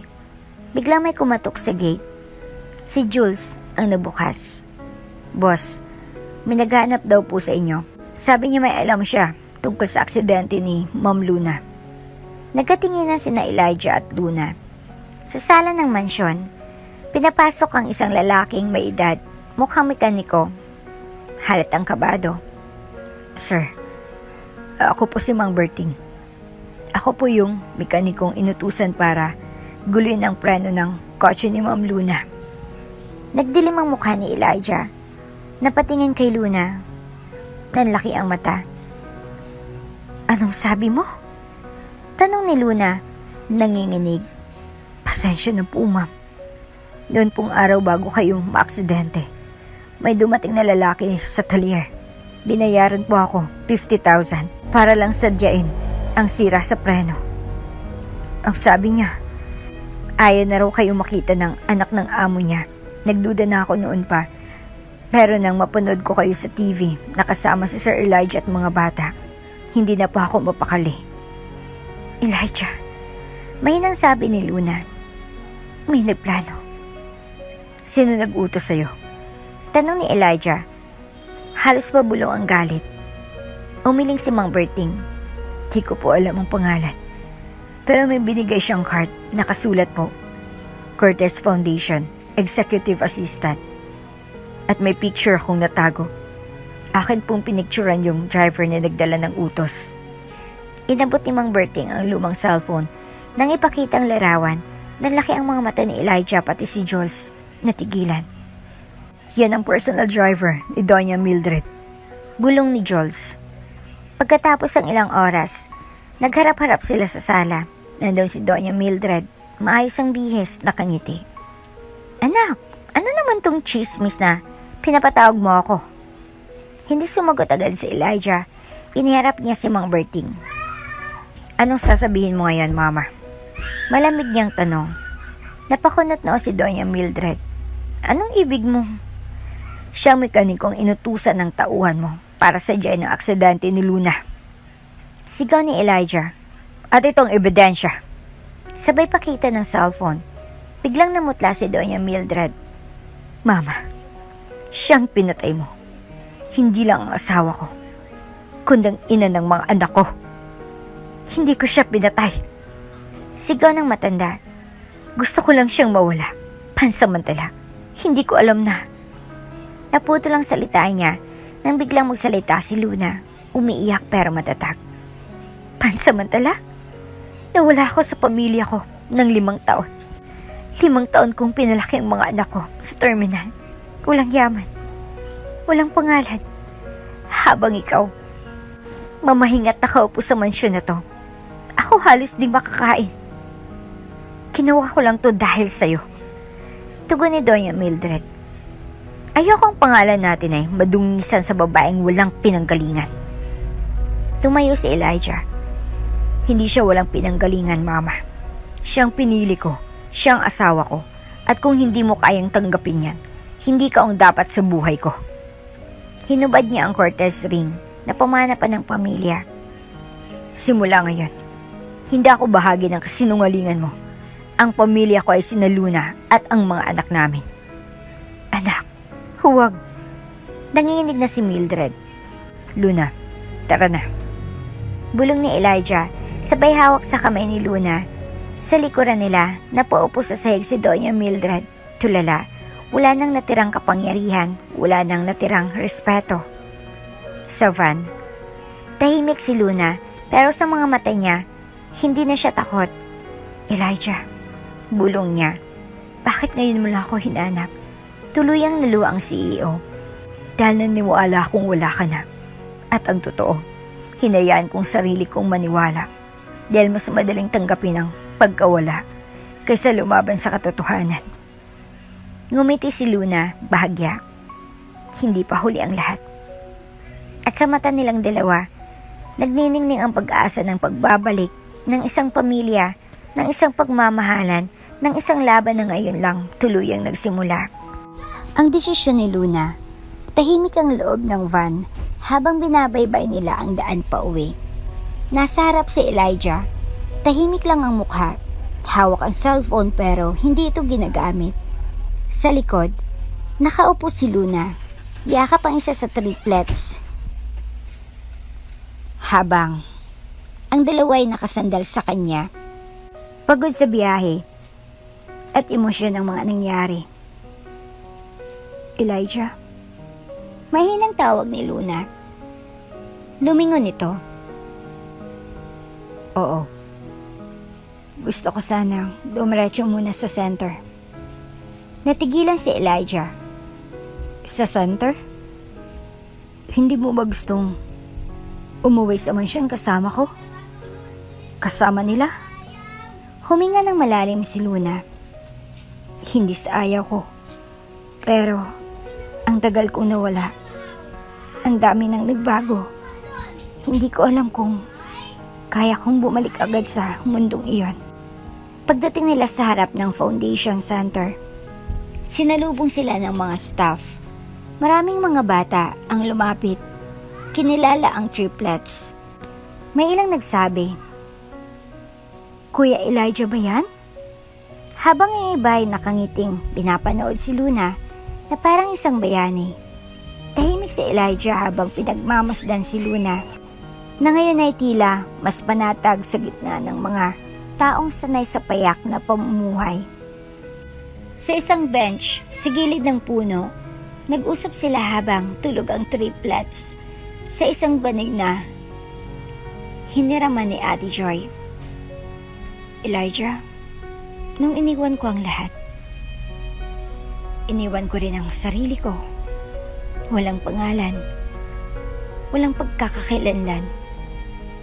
biglang may kumatok sa gate. Si Jules ang nabukas. Boss, may naghahanap daw po sa inyo. Sabi niya may alam siya tungkol sa aksidente ni Ma'am Luna. Nagkatinginan sina Elijah at Luna. Sa sala ng mansyon, pinapasok ang isang lalaking may edad, mukhang mekaniko. Halatang kabado. Sir, ako po si Mang Berting. Ako po yung mekanikong inutusan para guluhin ang preno ng kotse ni Ma'am Luna. Nagdilim ang mukha ni Elijah. Napatingin kay Luna. Nanlaki ang mata. Anong sabi mo? Tanong ni Luna, nanginginig. Pasensya na po, ma'am. Noon pong araw bago kayong maaksidente, may dumating na lalaki sa talyer. Binayaran po ako 50,000 para lang sadyain ang sira sa preno. Ang sabi niya, ayaw na raw kayong makita ng anak ng amo niya. Nagduda na ako noon pa. Pero nang mapanood ko kayo sa TV, nakasama si Sir Elijah at mga bata, hindi na po ako mapakali. Elijah, may nang sabi ni Luna. May nagplano. Sino nag-utos sa'yo? Tanong ni Elijah. Halos mabulong ang galit. Umiling si Mang Berting. Di ko po alam ang pangalan. Pero may binigay siyang card, nakasulat po. Cortez Foundation, Executive Assistant. At may picture akong natago. Akin pong pinicturan yung driver na nagdala ng utos. Inabot ni Mang Berting ang lumang cellphone nang ipakita ang larawan. Nanlaki ang mga mata ni Elijah pati si Jules. Natigilan. Yan ang personal driver ni Doña Mildred. Bulong ni Jules. Pagkatapos ng ilang oras, nagharap-harap sila sa sala. Nandun si Doña Mildred, maayos ang bihis, nakangiti. Anak, ano naman tong chismis na pinapatawag mo ako? Hindi sumagot agad si Elijah. Iniharap niya si Mang Berting. Anong sasabihin mo ngayon, Mama? Malamig niyang tanong. Napakunot na si Doña Mildred. Anong ibig mo? Siyang mekanikong inutusan ng tauhan mo para sadyain ang aksidente ni Luna. Sigaw ni Elijah. At itong ebidensya. Sabay pakita ng cellphone. Biglang namutla si Doña Mildred. Mama, siyang pinatay mo. Hindi lang ang asawa ko, kundi ang ina ng mga anak ko. Hindi ko siya pinatay. Sigaw ng matanda. Gusto ko lang siyang mawala. Pansamantala. Hindi ko alam na. Naputo lang salita niya nang biglang magsalita si Luna. Umiiyak pero matatag. Pansamantala? Nawala ako sa pamilya ko ng 5 taon. 5 taon kong pinalaki ang mga anak ko sa terminal. Walang yaman. Walang pangalan. Habang ikaw, mamahingat nakaupo sa mansyon na to, ako halos di makakain. Kinuha ko lang to dahil sa'yo. Tugon ni Doña Mildred. Ayokong pangalan natin ay madungisan sa babaeng walang pinanggalingan. Tumayo si Elijah. Hindi siya walang pinanggalingan, Mama. Siyang pinili ko, siyang asawa ko, at kung hindi mo kayang tanggapin yan, hindi ka ang dapat sa buhay ko. Hinubad niya ang Cortez ring na pamana pa ng pamilya. Simula ngayon, hindi ako bahagi ng kasinungalingan mo. Ang pamilya ko ay sina Luna at ang mga anak namin. Anak, huwag. Nanginginig na si Mildred. Luna, tara na. Bulong ni Elijah, sabay hawak sa kamay ni Luna. Sa likuran nila, napaupo sa sahig si Doña Mildred. Tulala, wala nang natirang kapangyarihan, wala nang natirang respeto. Sa van, tahimik si Luna, pero sa mga mata niya, hindi na siya takot. Elijah, bulong niya, bakit ngayon mo lang ako hinanap? Tuluyang naluwa ang CEO. Dahil naniwala akong wala ka na. At ang totoo, Hinayaan kong sarili kong maniwala dahil mas madaling tanggapin ang pagkawala kaysa lumaban sa katotohanan. Ngumiti si Luna, bahagya. Hindi pa huli ang lahat. At sa mata nilang dalawa, nagniningning ang pag-aasa ng pagbabalik ng isang pamilya, ng isang pagmamahalan, ng isang laban na ngayon lang tuluyang nagsimula. Ang desisyon ni Luna, tahimik ang loob ng van habang binabaybay nila ang daan pa uwi. Nasa harap si Elijah, tahimik lang ang mukha, hawak ang cellphone pero hindi ito ginagamit. Sa likod, nakaupo si Luna, yakap ang isa sa triplets. Habang ang dalawa ay nakasandal sa kanya, pagod sa biyahe at emosyon ng mga nangyari. Elijah, mahinang tawag ni Luna. Lumingon ito. Oo. Gusto ko sanang dumiretso muna sa center. Natigilan si Elijah. Sa center? Hindi mo ba gustong umuwi sa mansyon kasama ko? Kasama nila? Huminga ng malalim si Luna. Hindi sa ayaw ko. Pero ang tagal kong nawala. Ang dami nang nagbago. Hindi ko alam kung kaya kong bumalik agad sa mundong iyon. Pagdating nila sa harap ng Foundation Center, sinalubong sila ng mga staff. Maraming mga bata ang lumapit. Kinilala ang triplets. May ilang nagsabi, Kuya Elijah ba yan? Habang ang iba ay nakangiting pinapanood si Luna na parang isang bayani. Tahimik si Elijah habang pinagmamasdan si Luna na ngayon ay tila mas panatag sa gitna ng mga taong sanay sa payak na pamumuhay. Sa isang bench sa gilid ng puno, nag-usap sila habang tulog ang triplets sa isang banig na hiniraman ni Ate Joy. Elijah, nung iniwan ko ang lahat, iniwan ko rin ang sarili ko. Walang pangalan, walang pagkakakilanlan,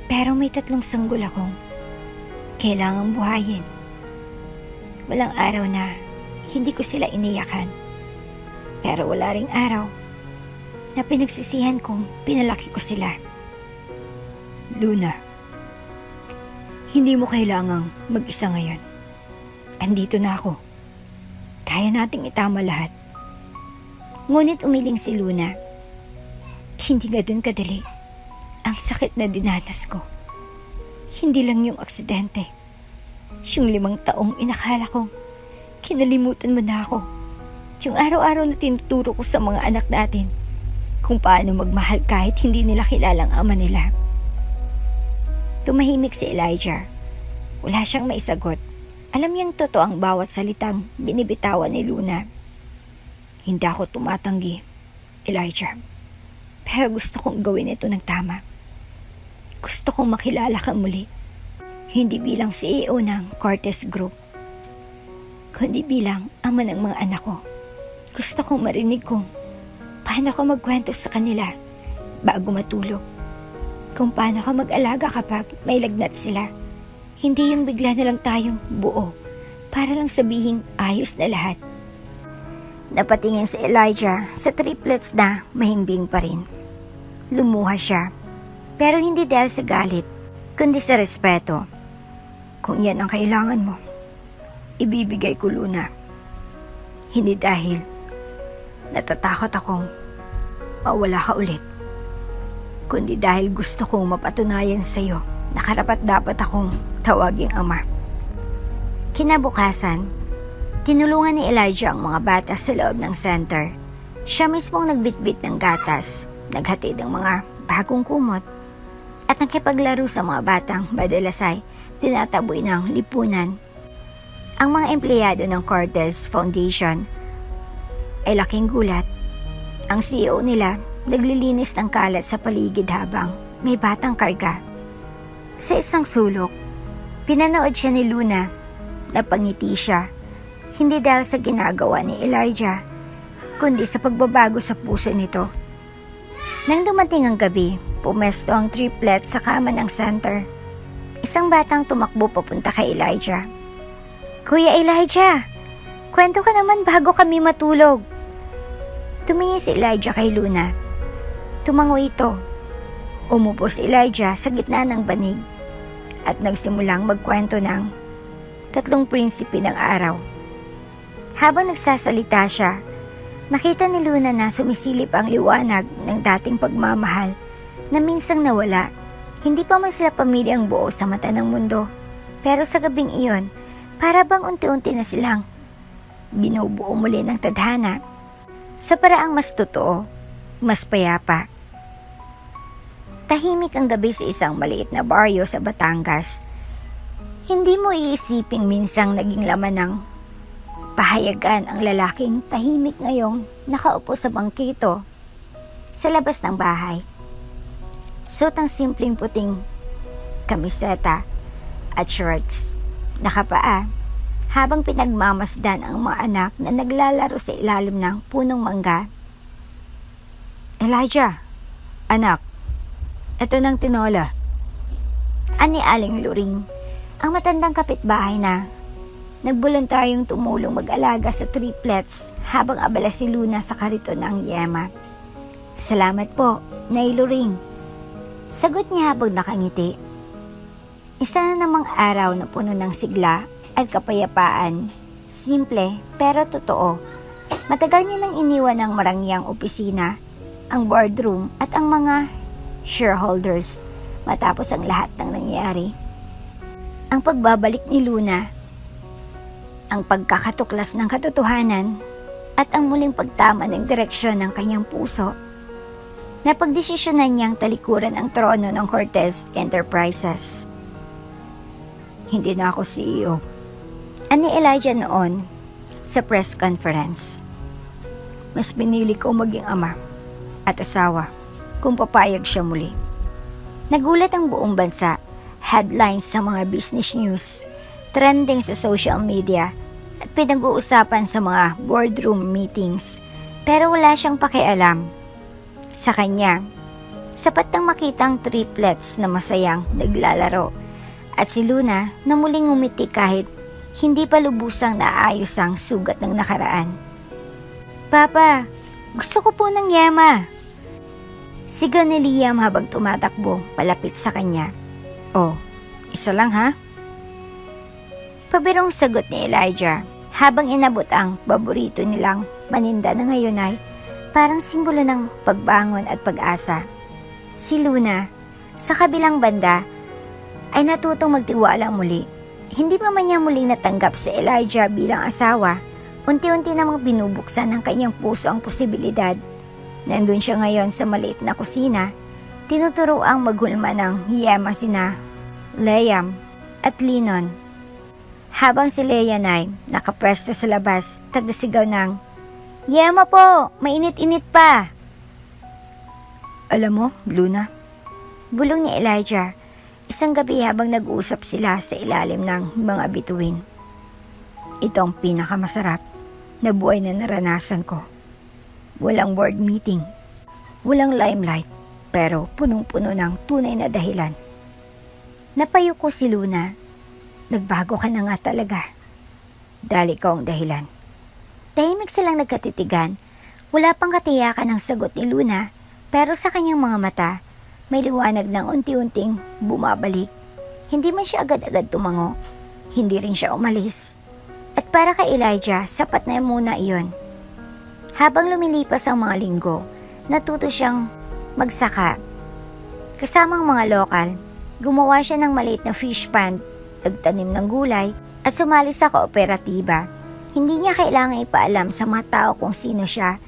pero may 3 sanggol akong kailangang buhayin. Walang araw na hindi ko sila iniyakan, pero wala ring araw na pinagsisihan kong pinalaki ko sila. Luna, hindi mo kailangang mag-isa ngayon. Andito na ako. Kaya nating itama lahat. Ngunit umiling si Luna. Hindi nga dun kadali. Ang sakit na dinanas ko. Hindi lang yung aksidente. Yung 5 taong inakala kong kinalimutan mo na ako. Yung araw-araw na tinuturo ko sa mga anak natin kung paano magmahal kahit hindi nila kilalang ama nila. Tumahimik si Elijah. Wala siyang maisagot. Alam niyang totoo ang bawat salitang binibitawan ni Luna. Hindi ako tumatanggi, Elijah. Pero gusto kong gawin ito ng tama. Gusto kong makilala ka muli. Hindi bilang CEO ng Cortez Group, kundi bilang ama ng mga anak ko. Gusto kong marinig kung paano ka magkwento sa kanila bago matulog. Kung paano ka mag-alaga kapag may lagnat sila. Hindi yung bigla na lang tayong buo para lang sabihing ayos na lahat. Napatingin si Elijah sa triplets na mahimbing pa rin. Lumuha siya, pero hindi dahil sa galit, kundi sa respeto. Kung yan ang kailangan mo, ibibigay ko, Luna. Hindi dahil natatakot akong mawala ka ulit, kundi dahil gusto kong mapatunayan sa iyo na karapat-dapat akong tawaging ama. Kinabukasan, tinulungan ni Elijah ang mga bata sa loob ng center. Siya mismong nagbitbit ng gatas, naghatid ng mga bagong kumot, at nakipaglaro sa mga batang madalas ay tinataboy ng lipunan. Ang mga empleyado ng Cortez Foundation ay laking gulat. Ang CEO nila naglilinis ng kalat sa paligid habang may batang karga. Sa isang sulok, pinanood siya ni Luna. Napangiti siya, hindi dahil sa ginagawa ni Elijah, kundi sa pagbabago sa puso nito. Nang dumating ang gabi, pumesto ang triplet sa kama ng center. Isang batang tumakbo papunta kay Elijah. "Kuya Elijah, kwento ka naman bago kami matulog." Tumingin si Elijah kay Luna. Tumango ito. Umupo si Elijah sa gitna ng banig at nagsimulang magkwento ng 3 prinsipe ng araw. Habang nagsasalita siya, nakita ni Luna na sumisilip ang liwanag ng dating pagmamahal na minsang nawala. Hindi pa man sila pamilyang buo sa mata ng mundo, pero sa gabing iyon, para bang unti-unti na silang binubuo muli ng tadhana sa paraang mas totoo, mas payapa. Tahimik ang gabi sa isang maliit na baryo sa Batangas. Hindi mo iisiping minsang naging laman ng pahayagan ang lalaking tahimik ngayong nakaupo sa bangkito sa labas ng bahay. Suot ang simpleng puting kamiseta at shorts, nakapaa, habang pinagmamasdan ang mga anak na naglalaro sa ilalim ng punong mangga. "Elijah, anak, eto ng tinola," ani Aling Luring, ang matandang kapitbahay na nagboluntaryong tumulong mag-alaga sa triplets habang abala si Luna sa kariton ng yema. "Salamat po, Nay Luring," sagot niya habang nakangiti. Isa na namang araw na puno ng sigla at kapayapaan. Simple pero totoo. Matagal niya nang iniwan ng marangyang opisina, ang boardroom at ang mga shareholders matapos ang lahat ng nangyari. Ang pagbabalik ni Luna, ang pagkakatuklas ng katotohanan at ang muling pagtama ng direksyon ng kanyang puso. Napagdesisyonan niyang talikuran ang trono ng Cortez Enterprises. "Hindi na ako CEO," ani Elijah noon sa press conference. "Mas pinili ko maging ama at asawa kung papayag siya muli." Nagulat ang buong bansa, headlines sa mga business news, trending sa social media at pinag-uusapan sa mga boardroom meetings, pero wala siyang pakialam. Sa kanya, sapat nang makitang triplets na masayang naglalaro at si Luna na muling ngumiti kahit hindi pa lubusang naayos ang sugat ng nakaraan. "Papa, gusto ko po ng yema," sigaw ni Liam habang tumatakbo palapit sa kanya. "Oh, isa lang ha?" Pabirong sagot ni Elijah habang inabot ang paborito nilang paninda na ngayon ay parang simbolo ng pagbangon at pag-asa. Si Luna, sa kabilang banda, ay natutong magtiwala muli. Hindi pa man niya muling natanggap si Elijah bilang asawa, unti-unti namang binubuksan ng kanyang puso ang posibilidad. Nandun siya ngayon sa maliit na kusina, tinuturoang maghulma ng yema sina Liam at Linon. Habang si Leia ay nakapwesto sa labas, tagdasigaw ng, "Yema po, mainit-init pa." "Alam mo, Luna," bulong ni Elijah, isang gabi habang nag-uusap sila sa ilalim ng mga bituin, "ito ang pinakamasarap na buhay na naranasan ko. Walang board meeting, walang limelight, pero punong-puno ng tunay na dahilan." Napayuko si Luna. "Nagbago ka na nga talaga. Dahil ikaw ang dahilan." Tahimik silang nagkatitigan. Wala pang katiyakan ang sagot ni Luna, pero sa kanyang mga mata, may liwanag ng unti-unting bumabalik. Hindi man siya agad-agad tumango, hindi rin siya umalis. At para kay Elijah, sapat na muna iyon. Habang lumilipas ang mga linggo, natuto siyang magsaka. Kasamang mga lokal, gumawa siya ng maliit na fish pond, nagtanim ng gulay, at sumali sa kooperatiba. Hindi niya kailangang ipaalam sa mga tao kung sino siya.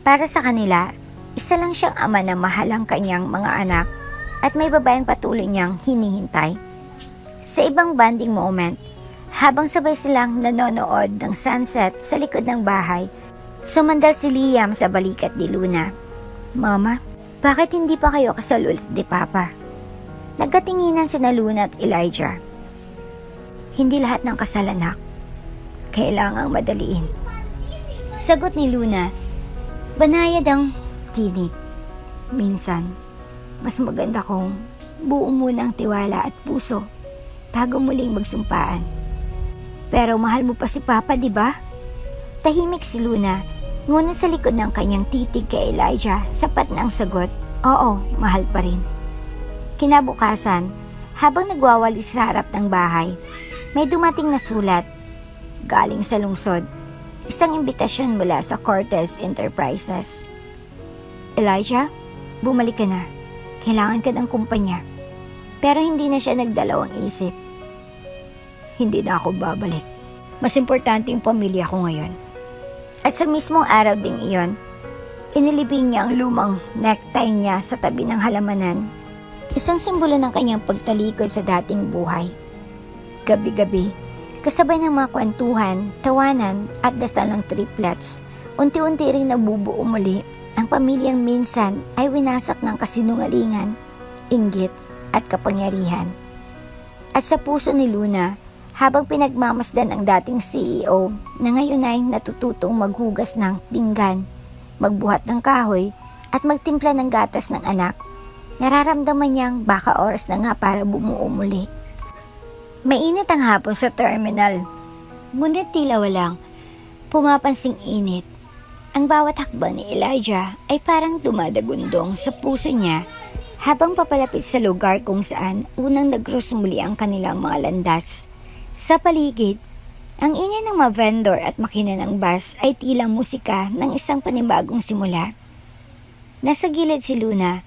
Para sa kanila, isa lang siyang ama na mahal ang kanyang mga anak at may babaeng patuloy niyang hinihintay. Sa ibang bonding moment, habang sabay silang nanonood ng sunset sa likod ng bahay, sumandal si Liam sa balikat ni Luna. "Mama, bakit hindi pa kayo kasal ulit ni Papa?" Nagkatinginan sina Luna at Elijah. "Hindi lahat ng kasal, anak. Kailangang madaliin," sagot ni Luna. Banayad ang tinig. Minsan, mas maganda kung buo muna ang tiwala at puso bago muling magsumpaan. Pero mahal mo pa si Papa, di ba? Tahimik si Luna, ngunit sa likod ng kanyang titig kay Elijah, sapat na ang sagot, oo, mahal pa rin. Kinabukasan, habang nagwawalis sa harap ng bahay, may dumating na sulat. Galing sa lungsod, isang imbitasyon mula sa Cortez Enterprises. Elijah, bumalik ka na. Kailangan ka ng kumpanya. Pero hindi na siya nagdalawang isip. Hindi na ako babalik. Mas importante yung pamilya ko ngayon. At sa mismong araw ding iyon, inilibing niya ang lumang necktie niya sa tabi ng halamanan. Isang simbolo ng kanyang pagtalikod sa dating buhay. Gabi-gabi, kasabay ng mga kwentuhan, tawanan at dasal ng triplets, unti-unti ring nabubuo muli ang pamilyang minsan ay winasak ng kasinungalingan, inggit at kapangyarihan. At sa puso ni Luna, habang pinagmamasdan ang dating CEO na ngayon ay natututong maghugas ng pinggan, magbuhat ng kahoy at magtimpla ng gatas ng anak, nararamdaman niyang baka oras na nga para bumuo muli. Mainit ang hapon sa terminal, ngunit tila walang pumapansing init. Ang bawat hakbang ni Elijah ay parang dumadagundong sa puso niya habang papalapit sa lugar kung saan unang nag-cross muli ang kanilang mga landas. Sa paligid, ang ingay ng mga vendor at makina ng bus ay tila musika ng isang panibagong simula. Nasa gilid si Luna,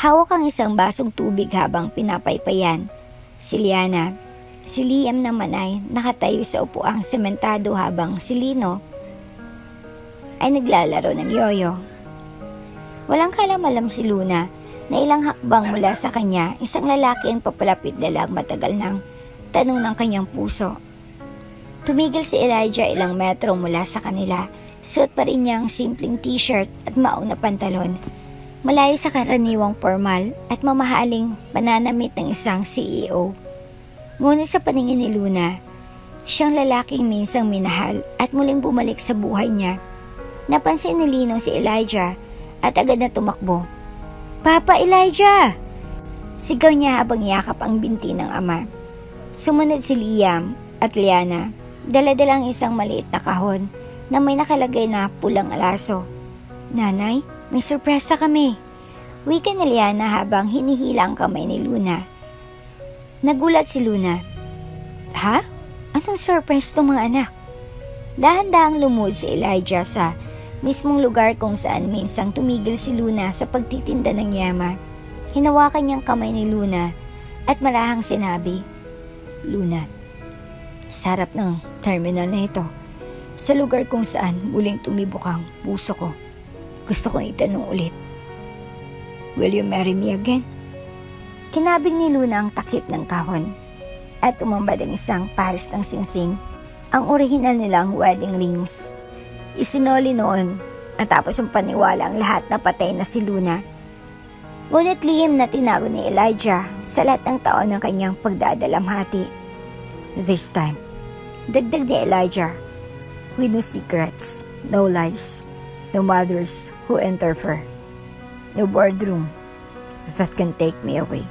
hawak ang isang basong tubig habang pinapaypayan. Si Liana, si Liam naman ay nakatayo sa upuang sementado habang si Lino ay naglalaro ng yoyo. Walang kalamalam si Luna na ilang hakbang mula sa kanya, isang lalaki ang papalapit dalang matagal ng tanong ng kanyang puso. Tumigil si Elijah ilang metro mula sa kanila. Suot pa rin niya ang simpleng t-shirt at maong na pantalon. Malayo sa karaniwang formal at mamahaling pananamit ng isang CEO. Ngunit sa paningin ni Luna, siyang lalaking minsang minahal at muling bumalik sa buhay niya. Napansin ni Lino si Elijah at agad na tumakbo. "Papa Elijah!" Sigaw niya habang yakap ang binti ng ama. Sumunod si Liam at Liana, dala-dalang isang maliit na kahon na may nakalagay na pulang alaso. "Nanay, may sorpresa kami," wika ni Liana habang hinihila ang kamay ni Luna. Nagulat si Luna. "Ha? Anong surprise tong mga anak?" Dahan-dahang lumuhod si Elijah sa mismong lugar kung saan minsang tumigil si Luna sa pagtitinda ng yama. Hinawakan niyang kamay ni Luna at marahang sinabi, "Luna, sa harap ng terminal na ito, sa lugar kung saan muling tumibok ang puso ko, gusto kong itanong ulit, will you marry me again?" Kinabig ni Luna ang takip ng kahon at umambad ang isang pares ng singsing, ang orihinal nilang wedding rings. Isinoli noon at tapos ang paniwala ang lahat na patay na si Luna. Ngunit lihim na tinago ni Elijah sa lahat ng taon ng kanyang pagdadalamhati. This time, dagdag ni Elijah, with no secrets, no lies, no mothers who interfere, no boardroom that can take me away,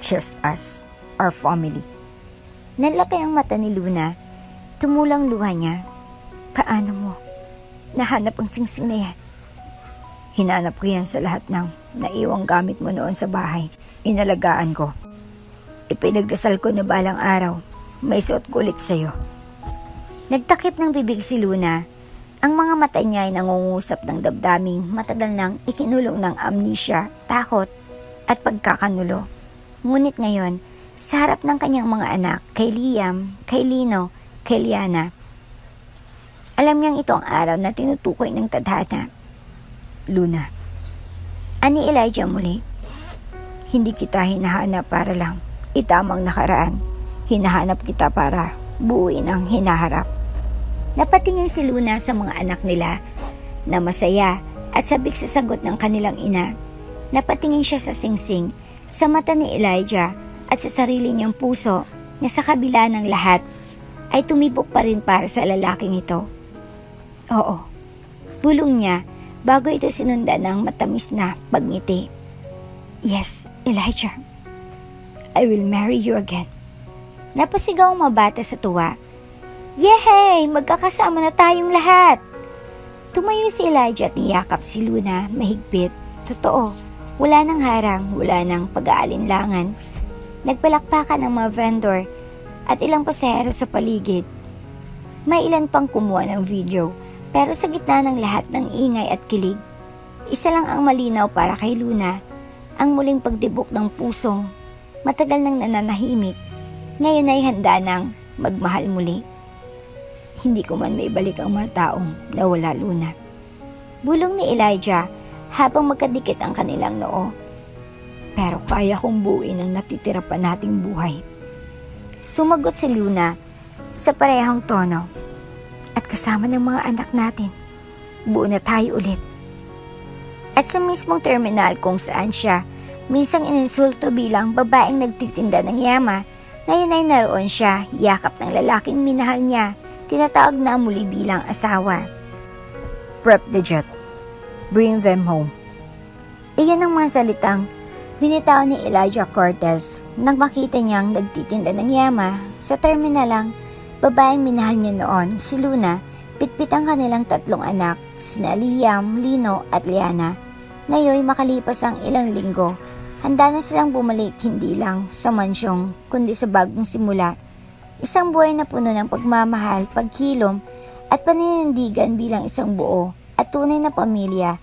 just us, our family. Nanlaki ang mata ni Luna, tumulang luha niya. "Paano mo nahanap ang singsing na yan?" "Hinanap ko yan sa lahat ng naiwang gamit mo noon sa bahay. Inalagaan ko. Ipinagdasal ko na balang araw may suot ko ulit sa'yo." Nagtakip ng bibig si Luna. Ang mga mata niya ay nangungusap ng damdaming matagal nang ikinulong ng amnesia, takot at pagkakanulo. Ngunit ngayon, sa harap ng kanyang mga anak, kay Liam, kay Lino, kay Liana, alam niyang ito ang araw na tinutukoy ng tadhana. "Luna," ani Elijah muli, "hindi kita hinahanap para lang itamang nakaraan. Hinahanap kita para buuin ang hinaharap." Napatingin si Luna sa mga anak nila na masaya at sabik sa sagot ng kanilang ina. Napatingin siya sa singsing, sa mata ni Elijah at sa sarili niyang puso na sa kabila ng lahat ay tumibok pa rin para sa lalaking ito. "Oo," bulong niya bago ito sinundan ng matamis na pagngiti. Yes, Elijah. I will marry you again. Napasigaw ang mga bata sa tuwa. Yehey! Magkakasama na tayong lahat! Tumayo si Elijah at niyakap si Luna mahigpit. Totoo, wala nang harang, wala nang pag-aalinlangan. Nagpalakpakan ang mga vendor at ilang pasahero sa paligid. May ilan pang kumuha ng video, pero sa gitna ng lahat ng ingay at kilig, isa lang ang malinaw para kay Luna, ang muling pagtibok ng pusong matagal nang nananahimik, ngayon ay handa nang magmahal muli. Hindi ko man maibalik ang mga taong nawala, Luna. Bulong ni Elijah habang magkadikit ang kanilang noo. Pero kaya kong buuin ang natitira pa nating buhay. Sumagot si Luna sa parehong tono. At kasama ng mga anak natin, buo na tayo ulit. At sa mismong terminal kung saan siya minsang ininsulto bilang babaeng nagtitinda ng yama, ngayon ay naroon siya, yakap ng lalaking minahal niya, tinatawag na muli bilang asawa. Prep the jet. Bring them home. Iyan ang mga salitang binitaw ni Elijah Cortez nang makita niyang nagtitinda ng yama sa terminalang babaeng minahal niya noon, si Luna, pitpit ang kanilang 3 anak, sina Liam, Lino at Liana. Ngayon makalipas ang ilang linggo, handa na silang bumalik hindi lang sa mansyong kundi sa bagong simula. Isang buhay na puno ng pagmamahal, pagkilom at paninindigan bilang isang buo at tunay na pamilya.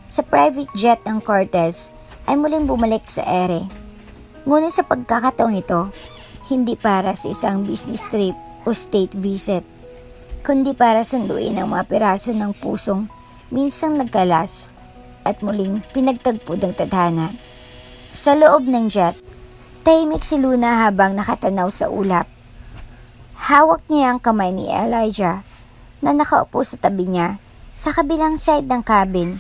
Sa private jet ng Cortez ay muling bumalik sa ere. Ngunit sa pagkakataong ito, hindi para sa isang business trip o state visit, kundi para sunduin ang mga piraso ng pusong minsang nagkalas at muling pinagtagpo ng tadhana. Sa loob ng jet, tahimik si Luna habang nakatanaw sa ulap. Hawak niya ang kamay ni Elijah na nakaupo sa tabi niya sa kabilang side ng cabin.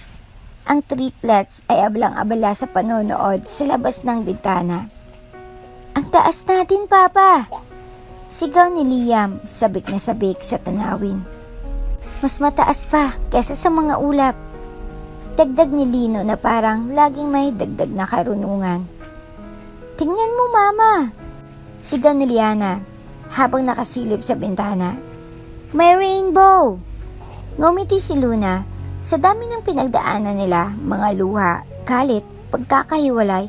Ang triplets ay ablang-abala sa panonood sa labas ng bintana. Ang taas natin, Papa! Sigaw ni Liam, sabik na sabik sa tanawin. Mas mataas pa kaysa sa mga ulap. Dagdag ni Lino na parang laging may dagdag na karunungan. Tingnan mo, Mama! Sigaw ni Liana habang nakasilip sa bintana. May rainbow! Ngumiti si Luna. Sa dami ng pinagdaanan nila, mga luha, galit, pagkakahiwalay,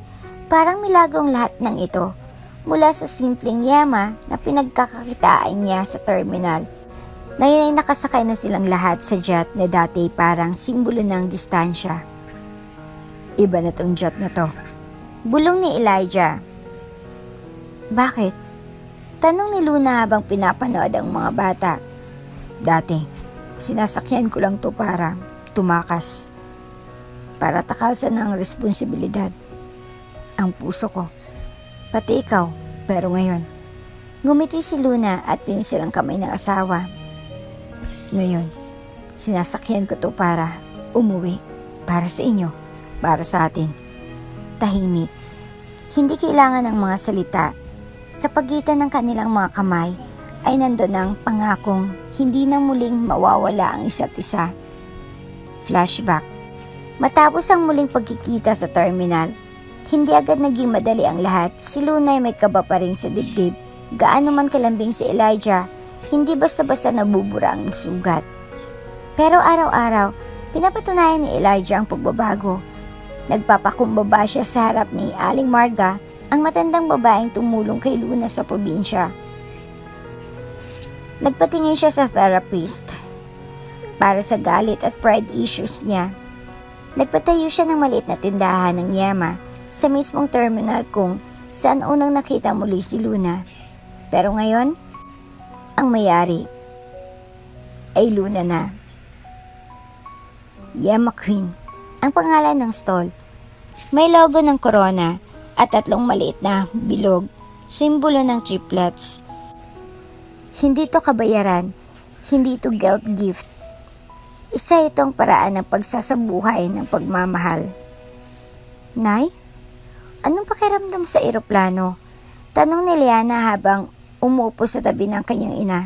parang milagrong lahat ng ito mula sa simpleng yama na pinagkakakitaan niya sa terminal. Ngayon ay nakasakay na silang lahat sa jet na dati parang simbolo ng distansya. Iba na tong jet na to. Bulong ni Elijah. Bakit? Tanong ni Luna habang pinapanood ang mga bata. Dati, sinasakyan ko lang to para tumakas. Para takasan ng responsibilidad. Ang puso ko. Pati ikaw, pero ngayon. Ngumiti si Luna at pinisil ang kamay ng asawa. Ngayon, sinasakyan ko to para umuwi. Para sa inyo, para sa atin. Tahimik. Hindi kailangan ng mga salita. Sa pagitan ng kanilang mga kamay ay nandun ang pangakong hindi na muling mawawala ang isa't isa. Flashback. Matapos ang muling pagkikita sa terminal, hindi agad naging madali ang lahat. Si Luna ay may kaba pa rin sa dibdib. Gaano man kalambing si Elijah, hindi basta-basta nabubura ang sugat. Pero araw-araw, pinapatunayan ni Elijah ang pagbabago. Nagpapakumbaba siya sa harap ni Aling Marga, ang matandang babaeng tumulong kay Luna sa probinsya. Nagpatingin siya sa therapist para sa galit at pride issues niya. Nagpatayo siya ng maliit na tindahan ng yama sa mismong terminal kung saan unang nakita muli si Luna. Pero ngayon, ang mayari ay Luna na. Yama Queen, ang pangalan ng stall. May logo ng corona at 3 maliit na bilog, simbolo ng triplets. Hindi to kabayaran, hindi to guilt gift. Isa itong paraan ng pagsasabuhay ng pagmamahal. Nay, anong pakiramdam sa eroplano? Tanong ni Liana habang umuupo sa tabi ng kanyang ina.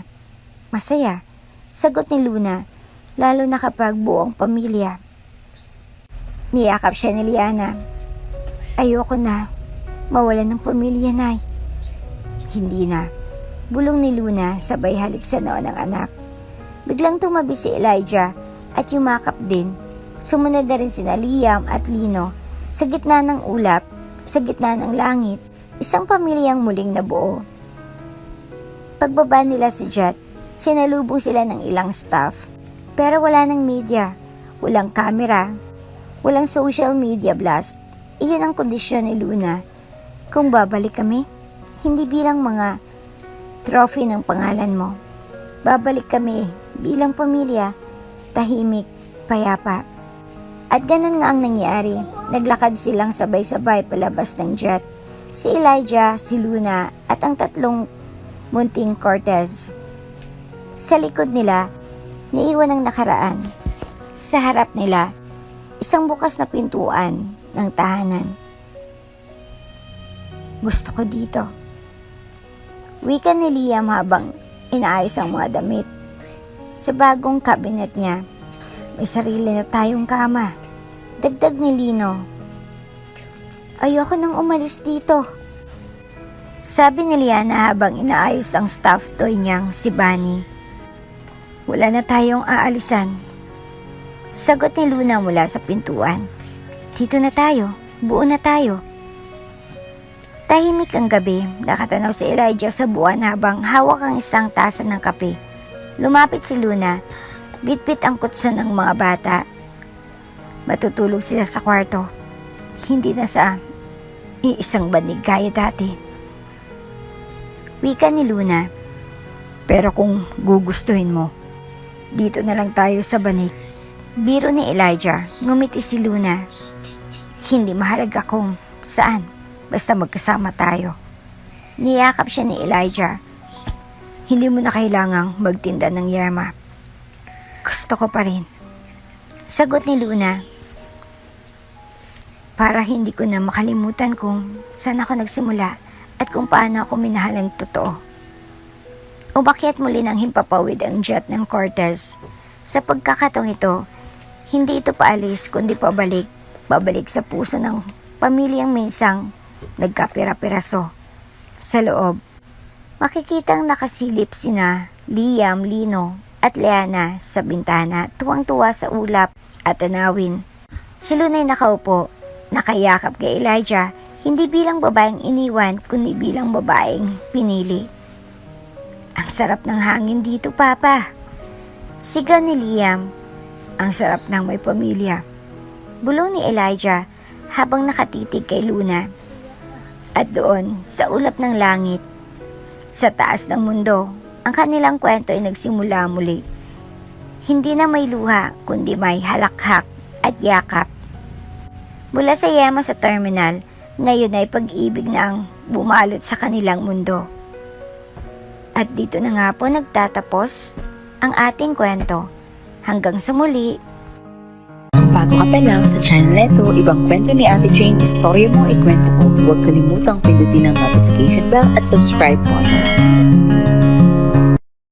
Masaya, sagot ni Luna, lalo na kapag buong pamilya. Niyakap siya ni Liana. Ayoko na. Mawalan ng pamilya, Nay. Hindi na. Bulong ni Luna sabay halik sa noo ng anak. Biglang tumabi si Elijah at yumakap din. Sumunod na rin sina Liam at Lino. Sa gitna ng ulap, sa gitna ng langit, isang pamilyang muling nabuo. Pagbaba nila sa jet, sinalubong sila ng ilang staff. Pero wala ng media, walang camera, walang social media blast. Iyon ang kondisyon ni Luna. Kung babalik kami, hindi bilang mga trophy ng pangalan mo. Babalik kami bilang pamilya, tahimik, payapa. At ganun nga ang nangyari. Naglakad silang sabay-sabay palabas ng jet. Si Elijah, si Luna at ang tatlong munting Cortez. Sa likod nila, naiwan ang nakaraan. Sa harap nila, isang bukas na pintuan ng tahanan. Gusto ko dito. Wika ni Liam habang inaayos ang mga damit. Sa bagong cabinet niya, may sarili na tayong kama. Dagdag ni Lino. Ayoko nang umalis dito. Sabi ni Liana habang inaayos ang stuffed toy niyang si Bunny. Wala na tayong aalisan. Sagot ni Luna mula sa pintuan. Dito na tayo, buo na tayo. Tahimik ang gabi, nakatanaw si Elijah sa buwan habang hawak ang isang tasa ng kape. Lumapit si Luna, bitbit ang kutson ng mga bata. Matutulog sila sa kwarto, hindi na sa iisang banig gaya dati. Wika ni Luna, pero kung gugustuhin mo, dito na lang tayo sa banig. Biro ni Elijah, ngumiti si Luna. Hindi mahalaga kung saan, basta magkasama tayo. Niyakap siya ni Elijah. Hindi mo na kailangang magtinda ng yama. Gusto ko pa rin. Sagot ni Luna. Para hindi ko na makalimutan kung saan ako nagsimula at kung paano ako minahal ng totoo. Umakyat muli ng himpapawid ang jet ng Cortez. Sa pagkakataong ito, hindi ito paalis kundi pabalik. Babalik sa puso ng pamilyang minsang nagkapira-piraso. Sa loob, makikitang nakasilip sina Liam, Lino at Leana sa bintana, tuwang-tuwa sa ulap at tanawin. Si Luna'y nakaupo, nakayakap kay Elijah, hindi bilang babaeng iniwan, kundi bilang babaeng pinili. Ang sarap ng hangin dito, Papa. Sigaw ni Liam, ang sarap ng may pamilya. Bulong ni Elijah habang nakatitig kay Luna. At doon, sa ulap ng langit, sa taas ng mundo, ang kanilang kwento ay nagsimula muli. Hindi na may luha, kundi may halakhak at yakap. Mula sa yema sa terminal, ngayon ay pag-ibig na ang bumalot sa kanilang mundo. At dito na nga po nagtatapos ang ating kwento. Hanggang sa muli. Bago ka pa lang sa channel neto, ibang kwento ni Ate Jane, istorya mo, ikwento ko. Huwag kalimutang pindutin ang notification bell at subscribe button.